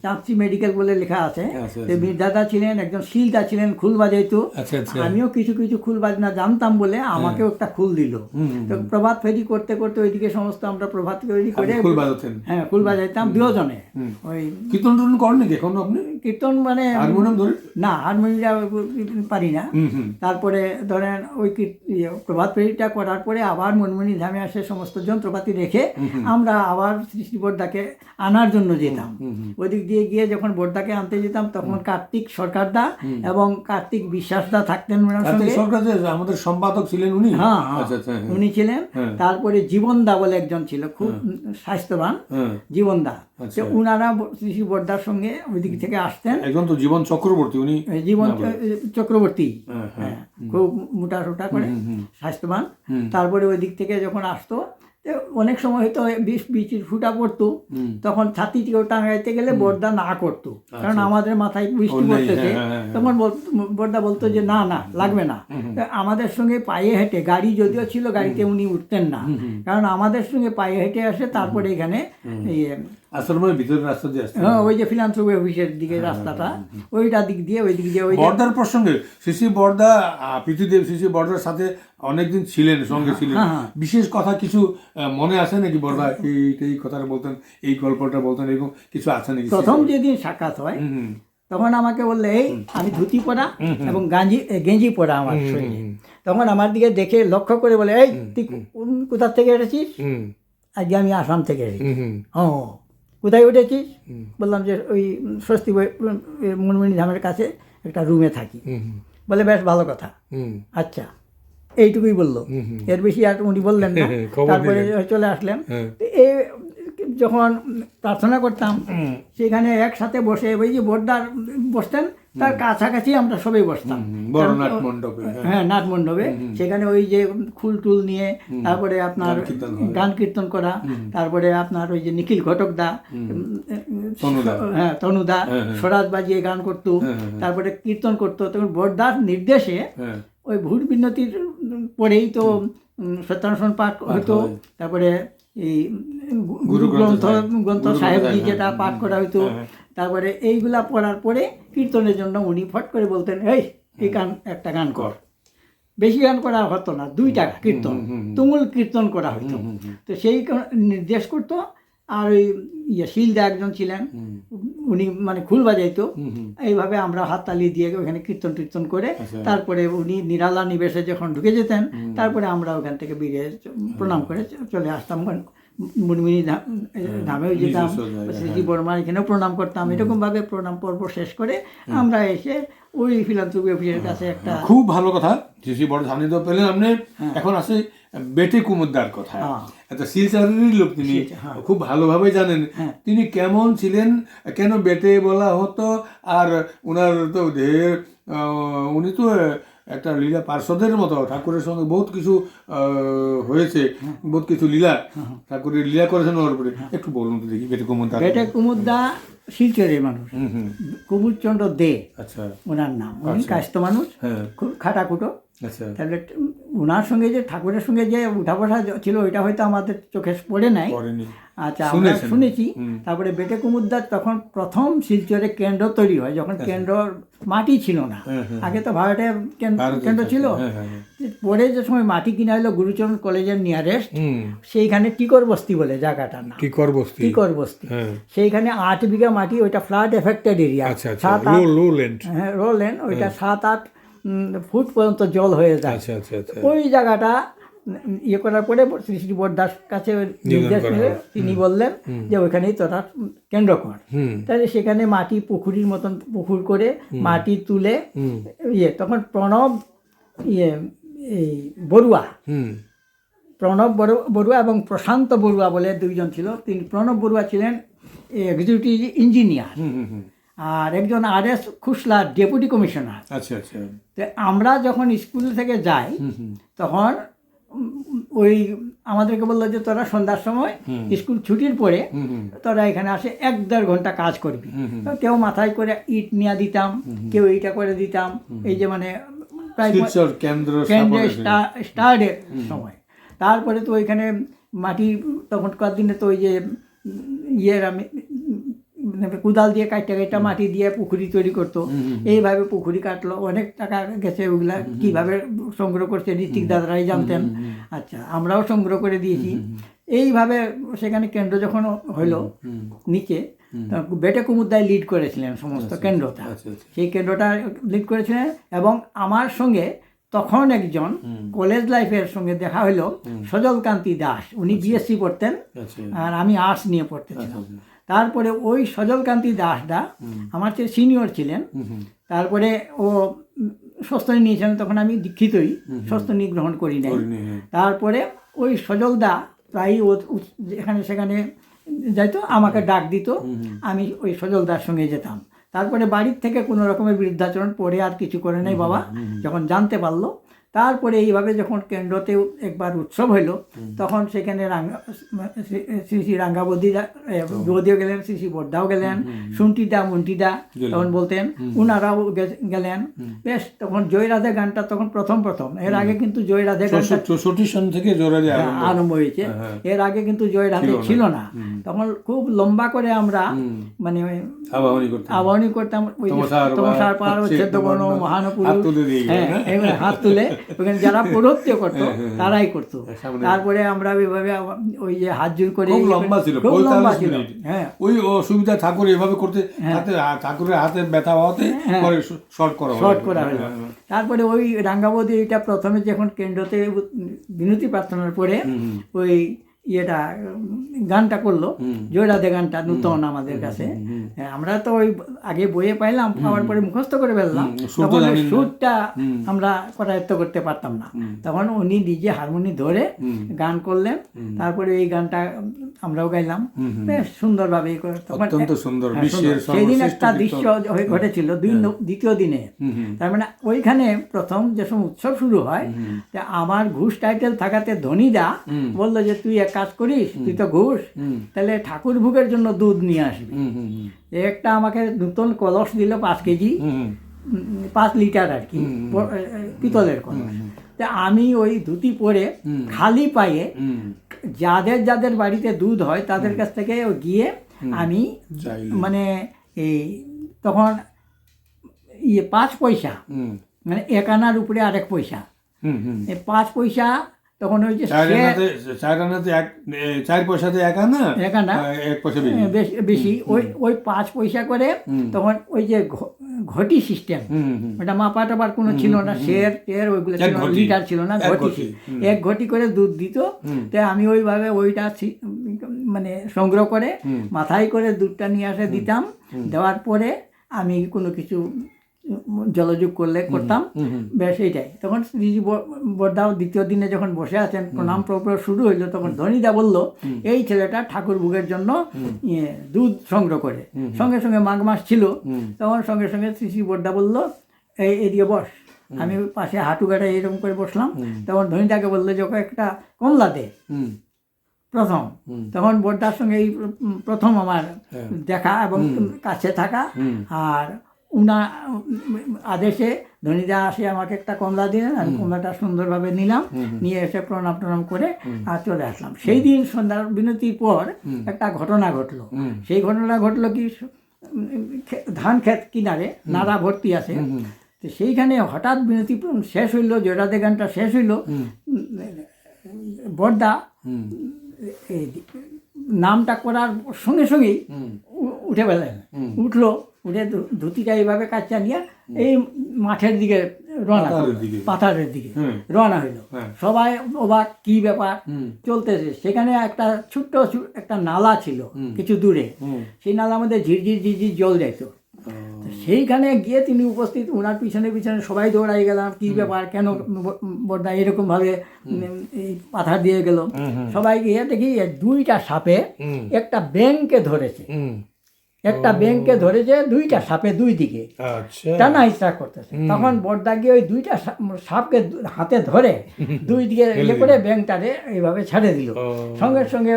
Speaker 2: চাঁদসি মেডিকেল বলে লেখা আছে। তো মির্ধাদা ছিলেন, একজন শিলদা ছিলেন, খুল বাজাইতো। আমিও কিছু কিছু খুল বাজনা জানতাম বলে আমাকেও একটা খুল দিল। তো প্রভাত ফেরি করতে করতে ওইদিকে সমস্ত আমরা প্রভাত ফেরি করে
Speaker 1: খুল বাজাতেন?
Speaker 2: হ্যাঁ, খুল বাজাইতাম দুজনে। ওই
Speaker 1: কীর্তন টন করেন নাকি এখন আপনি?
Speaker 2: কীর্তন মানে
Speaker 1: হারমোনিয়াম ধরে
Speaker 2: না, হারমোনিয়াম পারি না। তারপরে ধরেন ওই প্রভাত ফেরিটা করার পরে আবার মুনমুনি ধামে আসে সমস্ত যন্ত্রপাতি রেখে আমরা আবার শ্রী বর্দাকে আনার জন্য যেতাম। ওইদিক দিয়ে গিয়ে যখন বর্দাকে আনতে যেতাম তখন কার্তিক সরকারদা এবং কার্তিক বিশ্বাসদা থাকতেন ওনার সঙ্গে।
Speaker 1: সরকার আমাদের সম্পাদক ছিলেন উনি?
Speaker 2: হ্যাঁ, উনি ছিলেন। তারপরে জীবনদা বলে একজন ছিল, খুব স্বাস্থ্যবান, জীবনদা। উনারা শ্রী বর্দার সঙ্গে ওই দিক থেকে আসতেন।
Speaker 1: একজন তো জীবন চক্রবর্তী, উনি
Speaker 2: জীবন চক্রবর্তী, খুব মোটা সোটা করে স্বাস্থ্যবান। তারপরে ওই দিক থেকে যখন আসতো, অনেক সময় হয়তো বৃষ্টির ফুটা পড়তো, তখন ছাতিটিও টাঙাইতে গেলে বর্দা না করতো, কারণ আমাদের মাথায় বৃষ্টি পড়তেছে। তখন বর্দা বলতো যে না না, লাগবে না। আমাদের সঙ্গে পায়ে হেঁটে, গাড়ি যদিও ছিল, গাড়িতে উনি উঠতেন না, কারণ আমাদের সঙ্গে পায়ে হেঁটে আসে। তারপরে এখানে
Speaker 1: আশ্রমের ভিতরে রাস্তা দিয়ে আসতে,
Speaker 2: ওই যে ফিলান্থ্রপি অফিসের দিকে রাস্তাটা, ওইটা দিক দিয়ে ওই দিক দিয়ে ওই
Speaker 1: বর্দার প্রসঙ্গে শ্রী বর্দা, পৃথিদেব শ্রী বর্দার সাথে অনেকদিন ছিলেন, সঙ্গে ছিলেন। বিশেষ কথা কিছু মনে আছে নাকি? বর্দা এই কথাটা বলতেন, এই গল্পটা বলতেন, এরকম কিছু আছে নাকি?
Speaker 2: প্রথম যেদিন সাক্ষাৎ হয় তখন আমাকে বললে, এই আমি ধুতি পরা এবং গেঞ্জি পরা আমার শরীরে। তখন আমার দিকে দেখে লক্ষ্য করে বলে, এই তুই কোথা থেকে এসেছিস? আজকে আমি আসাম থেকে এসেছি। ও, কোথায় উঠেছিস? বললাম যে ওই স্বস্তি মুনমুনি ধামের কাছে একটা রুমে থাকি। বলে বেশ ভালো কথা, আচ্ছা, এইটুকুই বললো, এর বেশি আর উনি বললেন না। তারপরে চলে আসলেন। এই যখন প্রার্থনা করতাম সেখানে একসাথে বসে, ওই যে বর্দার বসতেন তার কাছাকাছি আমরা সবাই বসতাম, হ্যাঁ, নাট মণ্ডপে। সেখানে ওই যে ফুল টুল নিয়ে, তারপরে আপনার গান কীর্তন করা, তারপরে আপনার ওই যে নিখিল ঘটকদা, হ্যাঁ, তনুদা স্বরাজ বাজিয়ে গান করতো, তারপরে কীর্তন করতো। তখন বর্দার নির্দেশে ওই ভূত বিন্নতির পরেই তো সত্যানুসরণ পাঠ হতো, তারপরে এই গুরু গ্রন্থ সাহেবজি যেটা পাঠ করা হইতো, তারপরে এইগুলা পড়ার পরে কীর্তনের জন্য উনি ফট করে বলতেন, এই গান, একটা গান কর। বেশি গান করা হতো না, 2টা কীর্তন, তুমুল কীর্তন করা হইতো। তো সেই নির্দেশ করতো। আর ওই শিলদা একজন ছিলেন, উনি মানে খুল বাজাইতো। এইভাবে আমরা হাততালি দিয়ে ওখানে কীর্তন টীর্তন করে তারপরে উনি নিরালা নিবেশে যখন ঢুকে যেতেন, তারপরে আমরা ওখান থেকে বেরিয়ে প্রণাম করে চলে আসতাম। মুনমুনি ধামেও যেতাম, শ্রী বর্মা এখানেও প্রণাম করতাম। এরকমভাবে প্রণাম পর্ব শেষ করে আমরা এসে ওই ফিলান্থ্রপি অফিসের কাছে একটা,
Speaker 1: খুব ভালো কথা, শ্রী বড় সান্নিধ্য পেলেন আপনি। এখন আসে বেটে কুমুদ্দার কথা। আচ্ছা, শিলচরেরই লোক তিনি, খুব ভালোভাবে জানেন তিনি কেমন ছিলেন, কেন বেটে বলা হতো। আর ওনার তো উনি তো একটা লীলা পার্শ্বদের মতো, ঠাকুরের সঙ্গে বহুত কিছু হয়েছে, বহুত কিছু লীলা ঠাকুরের লীলা করেছেন ওর উপরে। একটু বলুন তো দেখি বেটে কুমুদ্দার।
Speaker 2: বেটে কুমুদ্দা শিলচরের মানুষ, কুমুদচন্দ্র দে ওনার নাম। উনি কাস্ত মানুষ, খুব খাটাকুটো। তাহলে ওনার সঙ্গে যে ঠাকুরের সঙ্গে যে উঠা বসা ছিল ওইটা হয়তো আমাদের চোখে পড়ে নাই। আচ্ছা, আমরা শুনেছি। তারপরে বেটে কুমুদ্দার তখন প্রথম শিলচরে কেন্দ্র তৈরি হয়, যখন কেন্দ্র মাটি ছিল না, আগে তো ভাড়াটের কেন্দ্র ছিল। পরে যে সময় মাটি কিনা হলো গুরুচরণ কলেজের নিয়ারেস্ট, সেইখানে টিকর বস্তি বলে জায়গাটার নাম, টিকর বস্তি। সেইখানে 8 বিঘা মাটি, ওইটা ফ্লাড এফেক্টেড এরিয়া, লো ল্যান্ড, ওইটা 7-8 ফুট পর্যন্ত জল হয়ে যায়। ওই জায়গাটা ইয়ে করার পরে শ্রী বরদাস কাছে নির্দেশ পেলে তিনি বললেন যে ওইখানেই তোরা কেন্দ্র কর। তাহলে সেখানে মাটি পুকুরির মতন পুকুর করে মাটি তুলে তখন প্রণব এই বড়ুয়া, প্রণব বড়ুয়া এবং প্রশান্ত বড়ুয়া বলে 2 জন ছিল। তিনি প্রণব বড়ুয়া ছিলেন এক্সিকিউটিভ ইঞ্জিনিয়ার, আর একজন RS খুসলা ডেপুটি কমিশনার। তো আমরা যখন স্কুল থেকে যাই তখন ওই আমাদেরকে বললো যে তোরা সন্ধ্যার সময় স্কুল ছুটির পরে তোরা এখানে আসে 1-1.5 ঘন্টা কাজ করবি। তো কেউ মাথায় করে ইট নিয়ে দিতাম, কেউ এইটা করে দিতাম, এই যে মানে প্রায়
Speaker 1: কেন্দ্র
Speaker 2: স্টার্টের সময়। তারপরে তো ওইখানে মাটি তখনকার দিনে তো ওই যে ইয়ের আমি কোদাল দিয়ে কাটটা মাটি দিয়ে পুকুরি তৈরি করতো, এইভাবে পুকুরি কাটলো, অনেক টাকা গেছে। ওগুলা কিভাবে সংগ্রহ করছে ঋত্বিক দাদারাই জানতেন। আচ্ছা, আমরাও সংগ্রহ করে দিয়েছি। এইভাবে সেখানে কেন্দ্র যখন হইলো নিচে, বেটে কুমুদ্দায় লিড করেছিলেন সমস্ত কেন্দ্রটা, সেই কেন্দ্রটা লিড করেছিলেন। এবং আমার সঙ্গে তখন একজন কলেজ লাইফের সঙ্গে দেখা হইলো, সজলকান্তি দাস, উনি বিএসসি পড়তেন আর আমি আর্টস নিয়ে পড়তেছিলাম। তারপরে ওই সজলকান্তি দাসদা আমার চেয়ে সিনিয়র ছিলেন। তারপরে ও স্বস্তিনী নিয়েছিলেন, তখন আমি দীক্ষিতই, স্বস্তিনী গ্রহণ করি নাই। তারপরে ওই সজলদা প্রায় ও যেখানে সেখানে যাইতো, আমাকে ডাক দিত, আমি ওই সজলদার সঙ্গে যেতাম। তারপরে বাড়ির থেকে কোনো রকমের বিরুদ্ধাচরণ পরে আর কিছু করে নাই বাবা, যখন জানতে পারলো। তারপরে এইভাবে যখন কেন্দ্রতে একবার উৎসব হইল, তখন সেখানে শ্রী শ্রী রাঙ্গাবদিও গেলেন, শ্রী শ্রী বড্ডাও গেলেন, সুন্টিদা মুন্টিদা তখন বলতেন, উনারাও গেলেন। বেশ, তখন জয় রাধে গানটা তখন প্রথম, এর আগে কিন্তু জয় রাধে গানটা
Speaker 1: 64 সন থেকে জয় রাধে
Speaker 2: আরম্ভ হয়েছে। এর আগে কিন্তু জয় রাধে ছিল না। তখন খুব লম্বা করে আমরা মানে আবাহনী করতাম, ওই তমসার পার ছেদ্য বর্ণ মহানপুরুষ, হ্যাঁ, হাত তুলে ওখানে যারা পৌরত্ব করতো তারাই করতো। তারপরে আমরা ওইভাবে ওই যে হাত জোর করে,
Speaker 1: খুব লম্বা ছিল। হ্যাঁ, ওই অসুবিধা ঠাকুর এভাবে করতে, ঠাকুরের হাতে ব্যথা হওয়াতে শর্ট করা হলো।
Speaker 2: তারপরে ওই রাঙ্গাবতী এটা প্রথমে যখন কেন্দ্রতে বিনতি প্রার্থনার পরে ওই ইয়েটা গানটা করলো, জয় রাধে গানটা নূতন আমাদের কাছে। আমরা তো ওই আগে বইয়ে পাইলাম, পাওয়ার পরে মুখস্থ করে ফেললাম, তখন সুরটা আমরা করায়ত্ত করতে পারতাম না। তখন উনি নিজে হারমোনি ধরে গান করলেন, তারপরে এই গানটা আমরাও গাইলাম বেশ সুন্দরভাবে।
Speaker 1: অত্যন্ত সুন্দর।
Speaker 2: সেই দিন একটা দৃশ্য ঘটেছিল দ্বিতীয় দিনে। তার মানে ওইখানে প্রথম যে সময় উৎসব শুরু হয়, আমার ঘুষ টাইটেল থাকাতে ধনীদা বললো যে তুই এক কাজ করিস, তুই তো ঘুষ, তাহলে ঠাকুর ভোগের জন্য দুধ নিয়ে আসবি। একটা আমাকে নতুন কলস দিল 5 কেজি, 5 লিটার আর কি, পিতলের কলস। তা আমি ওই ধুতি পরে খালি পায়ে যাদের বাড়িতে দুধ হয় তাদের কাছ থেকে গিয়ে আমি মানে এই তখন 5 পয়সা, মানে 1 আনার উপরে 1 পয়সা, 5 পয়সা তখন ওই যে
Speaker 1: 4 পয়সাতে 1 আনা, 1 পয়সা
Speaker 2: বেশি, ওই 5 পয়সা করে তখন ওই যে ঘটি সিস্টেম, ওটা মাপা টাপার কোনো ছিল না, শের ওইগুলো ছিল, লিটার ছিল না, ঘটি, 1 ঘটি করে দুধ দিত। তাই আমি ওইভাবে ওইটা মানে সংগ্রহ করে মাথায় করে দুধটা নিয়ে আসে দিতাম। দেওয়ার পরে আমি কোনো কিছু জলযোগ করতাম, বেশ এইটাই। তখন শ্রীজি বড়দাও দ্বিতীয় দিনে যখন বসে আছেন, প্রণাম শুরু হইলো, তখন ধনীদা বলল এই ছেলেটা ঠাকুর ভোগের জন্য দুধ সংগ্রহ করে। সঙ্গে সঙ্গে মাঘ মাস ছিল, তখন সঙ্গে সঙ্গে শ্রী বড়দা বলল এদিকে বস। আমি পাশে হাঁটু গাড়ায় এরকম করে বসলাম। তখন ধনীদাকে বললো যে একটা কমলা দে প্রথম। তখন বড়দার সঙ্গে এই প্রথম আমার দেখা এবং কাছে থাকা। আর উনা আদেশে ধনীদা আসে আমাকে একটা কমলা দিলেন, আমি কমলাটা সুন্দরভাবে নিলাম, নিয়ে এসে প্রণাম করে আর চলে আসলাম। সেই দিন সন্ধ্যার বিনতির পর একটা ঘটনা ঘটলো। সেই ঘটনা ঘটলো কি, ধান ক্ষেত কিনারে নাড়া ভর্তি আছে, তো সেইখানে হঠাৎ বিনতি শেষ হইলো, জয়রাধে গানটা শেষ হইলো, বড়দা নামটা করার সঙ্গে সঙ্গেই উঠে পেলেন, উঠলো, উঠে ধুতিটা এইভাবে কাচ্চা নিয়ে এই মাঠের দিকে রওনা, পাথারের দিকে রওনা হইলো। সবাই অবাক, কি ব্যাপার চলতেছে। সেখানে একটা ছোট্ট একটা নালা ছিল কিছু দূরে, সেই নালার মধ্যে ঝিরঝির জল যাইতো। সেইখানে গিয়ে তিনি উপস্থিত, ওনার পিছনে সবাই দৌড়াই গেলাম, কি ব্যাপার, কেন বড়দা এরকম ভাবে এই পাথার দিয়ে গেল। সবাই গিয়ে দেখি 2টা সাপে একটা ব্যাঙকে ধরেছে। একটা ব্যাংকে ধরেছে দুইটা সাপে দুই দিকে
Speaker 1: আচ্ছা
Speaker 2: টানা হিচড়া করতেছে। তখন বড়দা গিয়ে ওই দুইটা সাপকে হাতে ধরে দুই দিকে ইয়ে করে ব্যাংকটারে এইভাবে ছেড়ে দিল। সঙ্গে সঙ্গে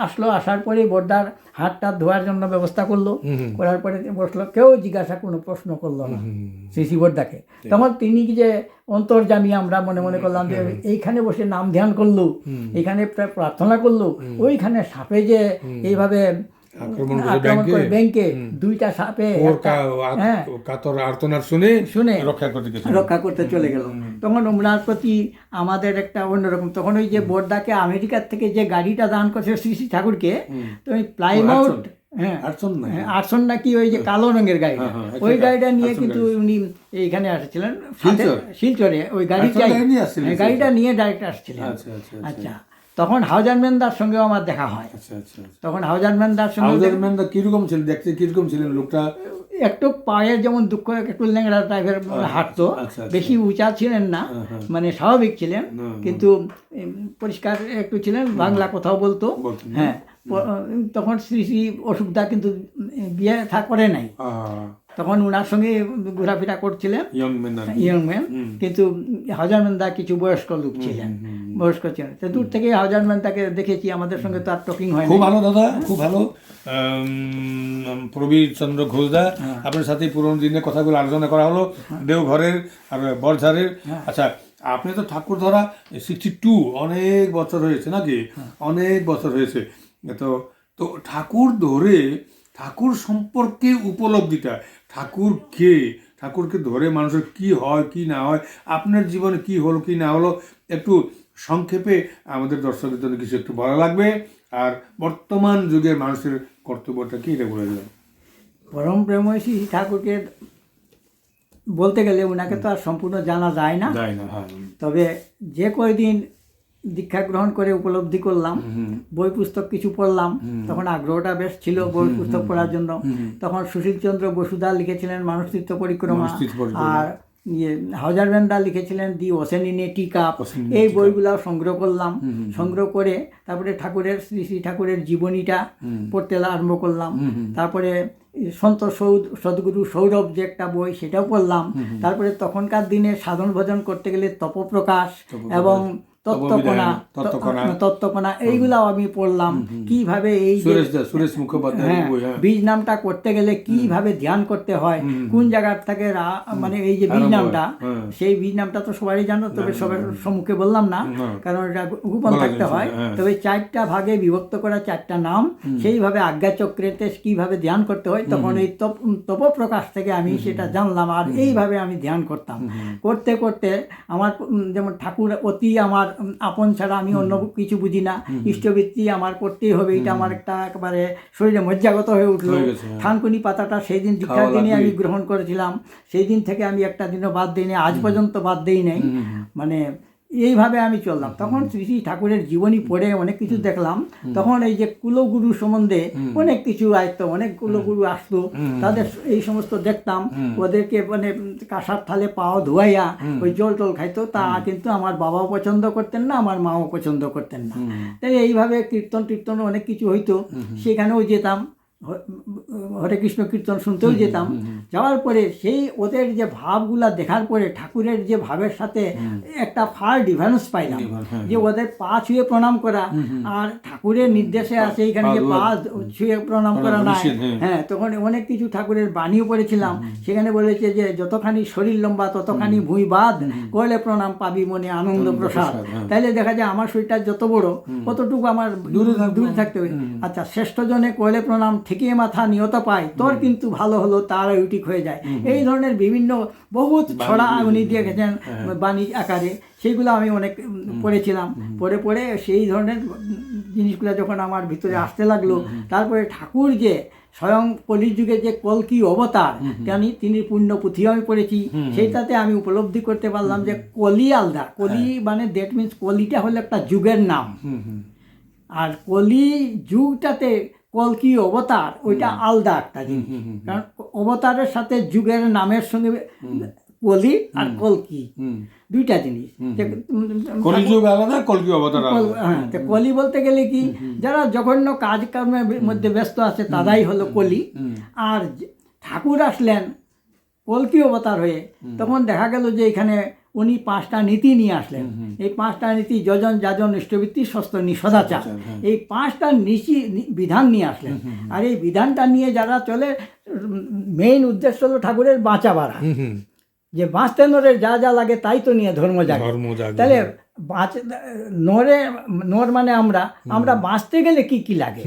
Speaker 2: আসলো, আসার পরে বড়দার হাতটা ধোয়ার জন্য ব্যবস্থা করলো, করার পরে বসলো, কেউ জিজ্ঞাসা কোনো প্রশ্ন করলো না শ্রী বড়দাকে। তখন তিনি কি যে অন্তর্যামী আমরা মনে মনে করলাম যে এইখানে বসে নাম ধ্যান করলো, এইখানে প্রার্থনা করলো, ওইখানে সাপে যে এইভাবে আক্রমণ করে ব্যাংকে দুইটা সাপে
Speaker 1: কাতর আর্তনাদ শুনে রক্ষা করতে
Speaker 2: চলে গেল। তখন ওনার প্রতি আমাদের একটা অন্যরকম, তখন ওই যে বড়দাকে আমেরিকার থেকে যে গাড়িটা দান করছে শ্রী শ্রী ঠাকুরকে, তো ওই প্লাইমাউথ আটশন নাকি ওই যে কালো রঙের গাড়িটা, ওই গাড়িটা নিয়ে কিন্তু উনি এইখানে আসছিলেন শিলচরে, ওই গাড়িটা নিয়ে ডাইরেক্ট আসছিলেন। আচ্ছা, তখন হাউজার মেন্দার সঙ্গেও আমার দেখা হয়। তখন হাউজার মেন্দার সঙ্গে
Speaker 1: কিরকম ছিলেন দেখতে, কিরকম ছিলেন লোকটা?
Speaker 2: একটু পায়ের যেমন দুঃখ, একটু ল্যাংড়া টাইপের হাঁটতো, বেশি উঁচা ছিলেন না, মানে স্বাভাবিক ছিলেন, কিন্তু পরিষ্কার একটু ছিলেন, বাংলা কথাও বলতো। হ্যাঁ, তখন শ্রী শ্রী অসুখদা কিন্তু বিয়ে করে নাই, তখন ওনার সঙ্গে ঘোরাফেরা করছিলেন ইয়ং ম্যান, কিন্তু হাজারম্যানদা কিছু বয়স্ক লোক ছিলেন, বয়স্ক ছিলেন। তো দূর থেকে হাজারম্যানদাকে দেখেছি, আমাদের সঙ্গে তো আর টকিং হয়।
Speaker 1: খুব ভালো দাদা, খুব ভালো। প্রবীর চন্দ্র ঘোষদা, আপনার সাথে পুরোনো দিনের কথাগুলো আলোচনা করা হলো, দেওঘরের আর বরঝাড়ের। আচ্ছা, আপনি তো ঠাকুর ধরা 62 অনেক বছর হয়েছে নাকি? অনেক বছর হয়েছে। তো ঠাকুর ধরে, ঠাকুর সম্পর্কে উপলব্ধিটা, ঠাকুর কে, ঠাকুরকে ধরে মানুষের কি হয় কি না হয়, আপনার জীবনে কি হলো কি না হলো, একটু সংক্ষেপে আমাদের দর্শকদের জন্য কিছু একটু বলা লাগবে। আর বর্তমান যুগের মানুষের কর্তব্যটা কি, এটা বলে দেবেন।
Speaker 2: পরম প্রেমশী ঠাকুরকে বলতে গেলে ওনাকে তো আর সম্পূর্ণ জানা যায় না, তবে যে কয়দিন দীক্ষা গ্রহণ করে উপলব্ধি করলাম, বই পুস্তক কিছু পড়লাম, তখন আগ্রহটা বেশ ছিল বই পুস্তক পড়ার জন্য। তখন সুশীলচন্দ্র বসুদা লিখেছিলেন মানুষতীর্থ পরিক্রমা, আর হাজারম্যানদা লিখেছিলেন the ocean in a teacup, এই বইগুলো সংগ্রহ করলাম। সংগ্রহ করে তারপরে ঠাকুরের শ্রী শ্রী ঠাকুরের জীবনীটা পড়তে আরম্ভ করলাম। তারপরে সন্ত সদ্গুরু সৌরভ যে একটা বই, সেটাও পড়লাম। তারপরে তখনকার দিনে সাধন ভজন করতে গেলে তপপ্রকাশ এবং তত্ত্বকণা এইগুলাও আমি পড়লাম, কিভাবে এই বীজ নামটা করতে গেলে কিভাবে ধ্যান করতে হয়, কোন জায়গার থেকে মানে এই যে বীজ নামটা, সেই বীজ নামটা তো সবাই জানো, তবে সবার সম্মুখে বললাম না, কারণ এটা গোপন থাকতে হয়। তবে 4টা ভাগে বিভক্ত করা 4টা নাম, সেইভাবে আজ্ঞাচক্রেতে কিভাবে ধ্যান করতে হয়, তখন এই তপপ্রকাশ থেকে আমি সেটা জানলাম। আর এইভাবে আমি ধ্যান করতাম, করতে করতে আমার যেমন ঠাকুর অতি আমার আপন ছাড়া আমি অন্য কিছু বুঝি না, ইষ্টবৃত্তি আমার করতেই হবে, এটা আমার একটা একেবারে শরীরে মজ্জাগত হয়ে উঠলো। থানকুনি পাতাটা সেই দিন দীক্ষার দিনে আমি গ্রহণ করেছিলাম, সেই দিন থেকে আমি একটা দিনও বাদ দিইনি, আজ পর্যন্ত বাদ দিই নাই। মানে এইভাবে আমি চললাম। তখন শ্রী শ্রী ঠাকুরের জীবনী পড়ে অনেক কিছু দেখলাম। তখন এই যে কুলগুরু সম্বন্ধে অনেক কিছু আয়ত্ত, অনেক কুলগুরু আসতো, তাদের এই সমস্ত দেখতাম, ওদেরকে মানে কাঁসার থালে পাও ধোয়াইয়া ওই জল টল খাইতো, তা কিন্তু আমার বাবাও পছন্দ করতেন না, আমার মাও পছন্দ করতেন না। তাই এইভাবে কীর্তন অনেক কিছু হইতো, সেখানেও যেতাম, হরে কৃষ্ণ কীর্তন শুনতেও যেতাম। যাওয়ার পরে সেই ওদের যে ভাবগুলা দেখার পরে ঠাকুরের যে ভাবের সাথে একটা ফার ডিফারেন্স পাইলাম, যে ওদের পা ছুঁয়ে প্রণাম করা আর ঠাকুরের নির্দেশে আছে এখানে যে পা ছুঁয়ে প্রণাম করা না। হ্যাঁ, তখন অনেক কিছু ঠাকুরের বাণীও পড়েছিলাম, সেখানে বলেছে যে যতখানি শরীর লম্বা ততখানি ভুঁই বাদ, করলে প্রণাম পাবি মনে আনন্দ প্রসাদ। তাইলে দেখা যায় আমার শরীরটা যত বড় কতটুকু আমার দূরে থাকতে হবে। আচ্ছা, শ্রেষ্ঠ জনে করলে প্রণাম ঠেকিয়ে মাথা নিয়ত পায়, তোর কিন্তু ভালো হলো তার ইউটিক হয়ে যায়। এই ধরনের বিভিন্ন বহুত ছড়া উনি দিয়ে গেছেন বাণী আকারে, সেইগুলো আমি অনেক পড়েছিলাম। পড়ে সেই ধরনের জিনিসগুলো যখন আমার ভিতরে আসতে লাগলো, তারপরে ঠাকুর যে স্বয়ং কলিযুগে যে কল্কি অবতার, তিনি পূর্ণ পুঁথিও আমি পড়েছি, সেইটাতে আমি উপলব্ধি করতে পারলাম যে কলি আলাদা। কলি মানে দ্যাট মিনস কলিটা হলো একটা যুগের নাম, আর কলি যুগটাতে কল্কি অবতার ওইটা আলাদা একটা জিনিস। কারণ অবতারের সাথে যুগের নামের সঙ্গে কলি আর কলকি,
Speaker 1: হুম।
Speaker 2: দুইটা জিনিস।
Speaker 1: কলিযুগ আলাদা, কলকি অবতার আলাদা।
Speaker 2: হ্যাঁ, তো কলি বলতে গেলে কি, যারা জঘন্য কাজকর্মের মধ্যে ব্যস্ত আছে তারাই হলো কলি। আর ঠাকুর আসলেন কলকি অবতার হয়ে, তখন দেখা গেল যে এখানে উনি 5টা নীতি নিয়ে আসলেন। এই 5টা নীতি যজন যাজন ইষ্টবৃত্তি স্বস্ত সদাচার, এই 5টা বিধান নিয়ে আসলেন। আর এই বিধানটা নিয়ে যারা চলে, মেইন উদ্দেশ্য হলো ঠাকুরের বাঁচা বাড়া, যে বাঁচতে নরে যা যা লাগে তাই তো নিয়ে ধর্ম জাগে। তাহলে নর মানে আমরা বাঁচতে গেলে কি কি লাগে,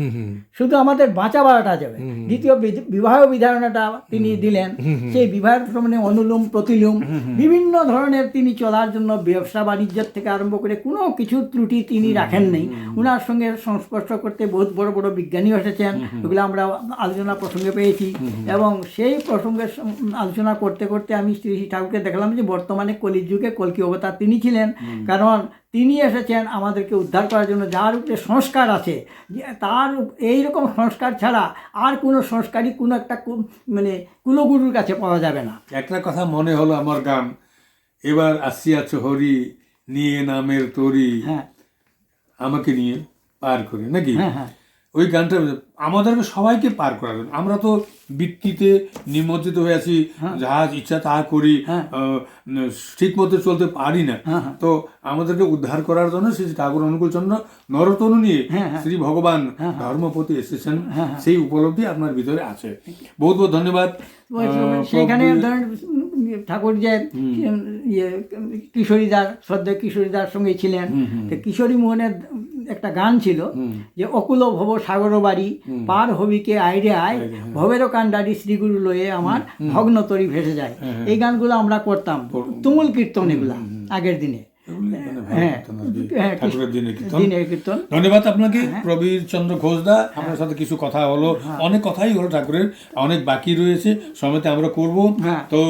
Speaker 2: শুধু আমাদের বাঁচা বাড়াটা যাবে। দ্বিতীয় বিবাহ বিধারণাটা তিনি দিলেন, সেই বিবাহের মানে অনুলোম প্রতিলোম বিভিন্ন ধরনের তিনি চলার জন্য ব্যবসা বাণিজ্যের থেকে আরম্ভ করে কোনো কিছু ত্রুটি তিনি রাখেন নেই। ওনার সঙ্গে সংস্পর্শ করতে বহুত বড় বড় বিজ্ঞানী এসেছেন, ওগুলো আমরা আলোচনা প্রসঙ্গে পেয়েছি। এবং সেই প্রসঙ্গে আলোচনা করতে করতে আমি শ্রী ঠাকুরকে দেখলাম যে বর্তমানে কলিযুগে কলকি অবতার তিনি ছিলেন, কারণ তিনি এসেছেন আমাদেরকে উদ্ধার করার জন্য। যার উপরে সংস্কার আছে, তার এইরকম সংস্কার ছাড়া আর কোনো সংস্কারই কোনো একটা মানে কুলগুরুর কাছে পাওয়া যাবে না।
Speaker 1: একটা কথা মনে হলো আমার গান, এবার আসিয়াছ হরি নিয়ে নামের তরি,
Speaker 2: হ্যাঁ,
Speaker 1: আমাকে নিয়ে পার করে, নাকি?
Speaker 2: হ্যাঁ, হ্যাঁ,
Speaker 1: ওই গানটা আমাদেরকে সবাইকে পার করাবেন। আমরা তো বৃত্তিতে নিমজ্জিত হয়ে আছি, যাহা ইচ্ছা তাহা করি, ঠিক মতো চলতে পারি না। তো আমাদেরকে উদ্ধার করার জন্য শ্রী ঠাকুর অনুকূল চন্দ্র নরতনু নিয়ে শ্রী ভগবান ধর্মপতি এসেছেন, সেই উপলব্ধি আপনার ভিতরে আছে। বহুত বহুত ধন্যবাদ।
Speaker 2: সেখানে ধরেন ঠাকুর যে কিশোরীদার, শ্রদ্ধেয় কিশোরীদার সঙ্গে ছিলেন, কিশোরী মোহনের একটা গান ছিল যে অকুল ভব সাগর বাড়ি পার হবিকে আইরে আয়, ভবের কান্ডারি শ্রীগুরু লয়ে আমার ভগ্ন তরি ভেসে যায়। এই গানগুলো আমরা করতাম, তুমুল কীর্তন এগুলা আগের দিনে।
Speaker 1: ধন্যবাদ আপনাকে প্রবীর চন্দ্র ঘোষদা, আপনার সাথে কিছু কথা হলো, অনেক কথাই হলো ঠাকুরের, অনেক বাকি রয়েছে, সময়তে আমরা করব। তো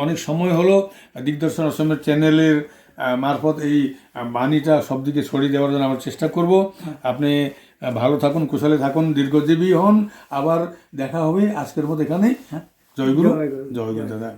Speaker 1: অনেক সময় হলো, দিগদর্শন আশ্রমের চ্যানেলের মারফত এই বাণীটা সব দিকে ছড়িয়ে দেওয়ার জন্য আমরা চেষ্টা করব। আপনি ভালো থাকুন, কুশলে থাকুন, দীর্ঘজীবী হন। আবার দেখা হবে আজকের মতো এখানে। জয়গুরু, জয়গুরু দাদা।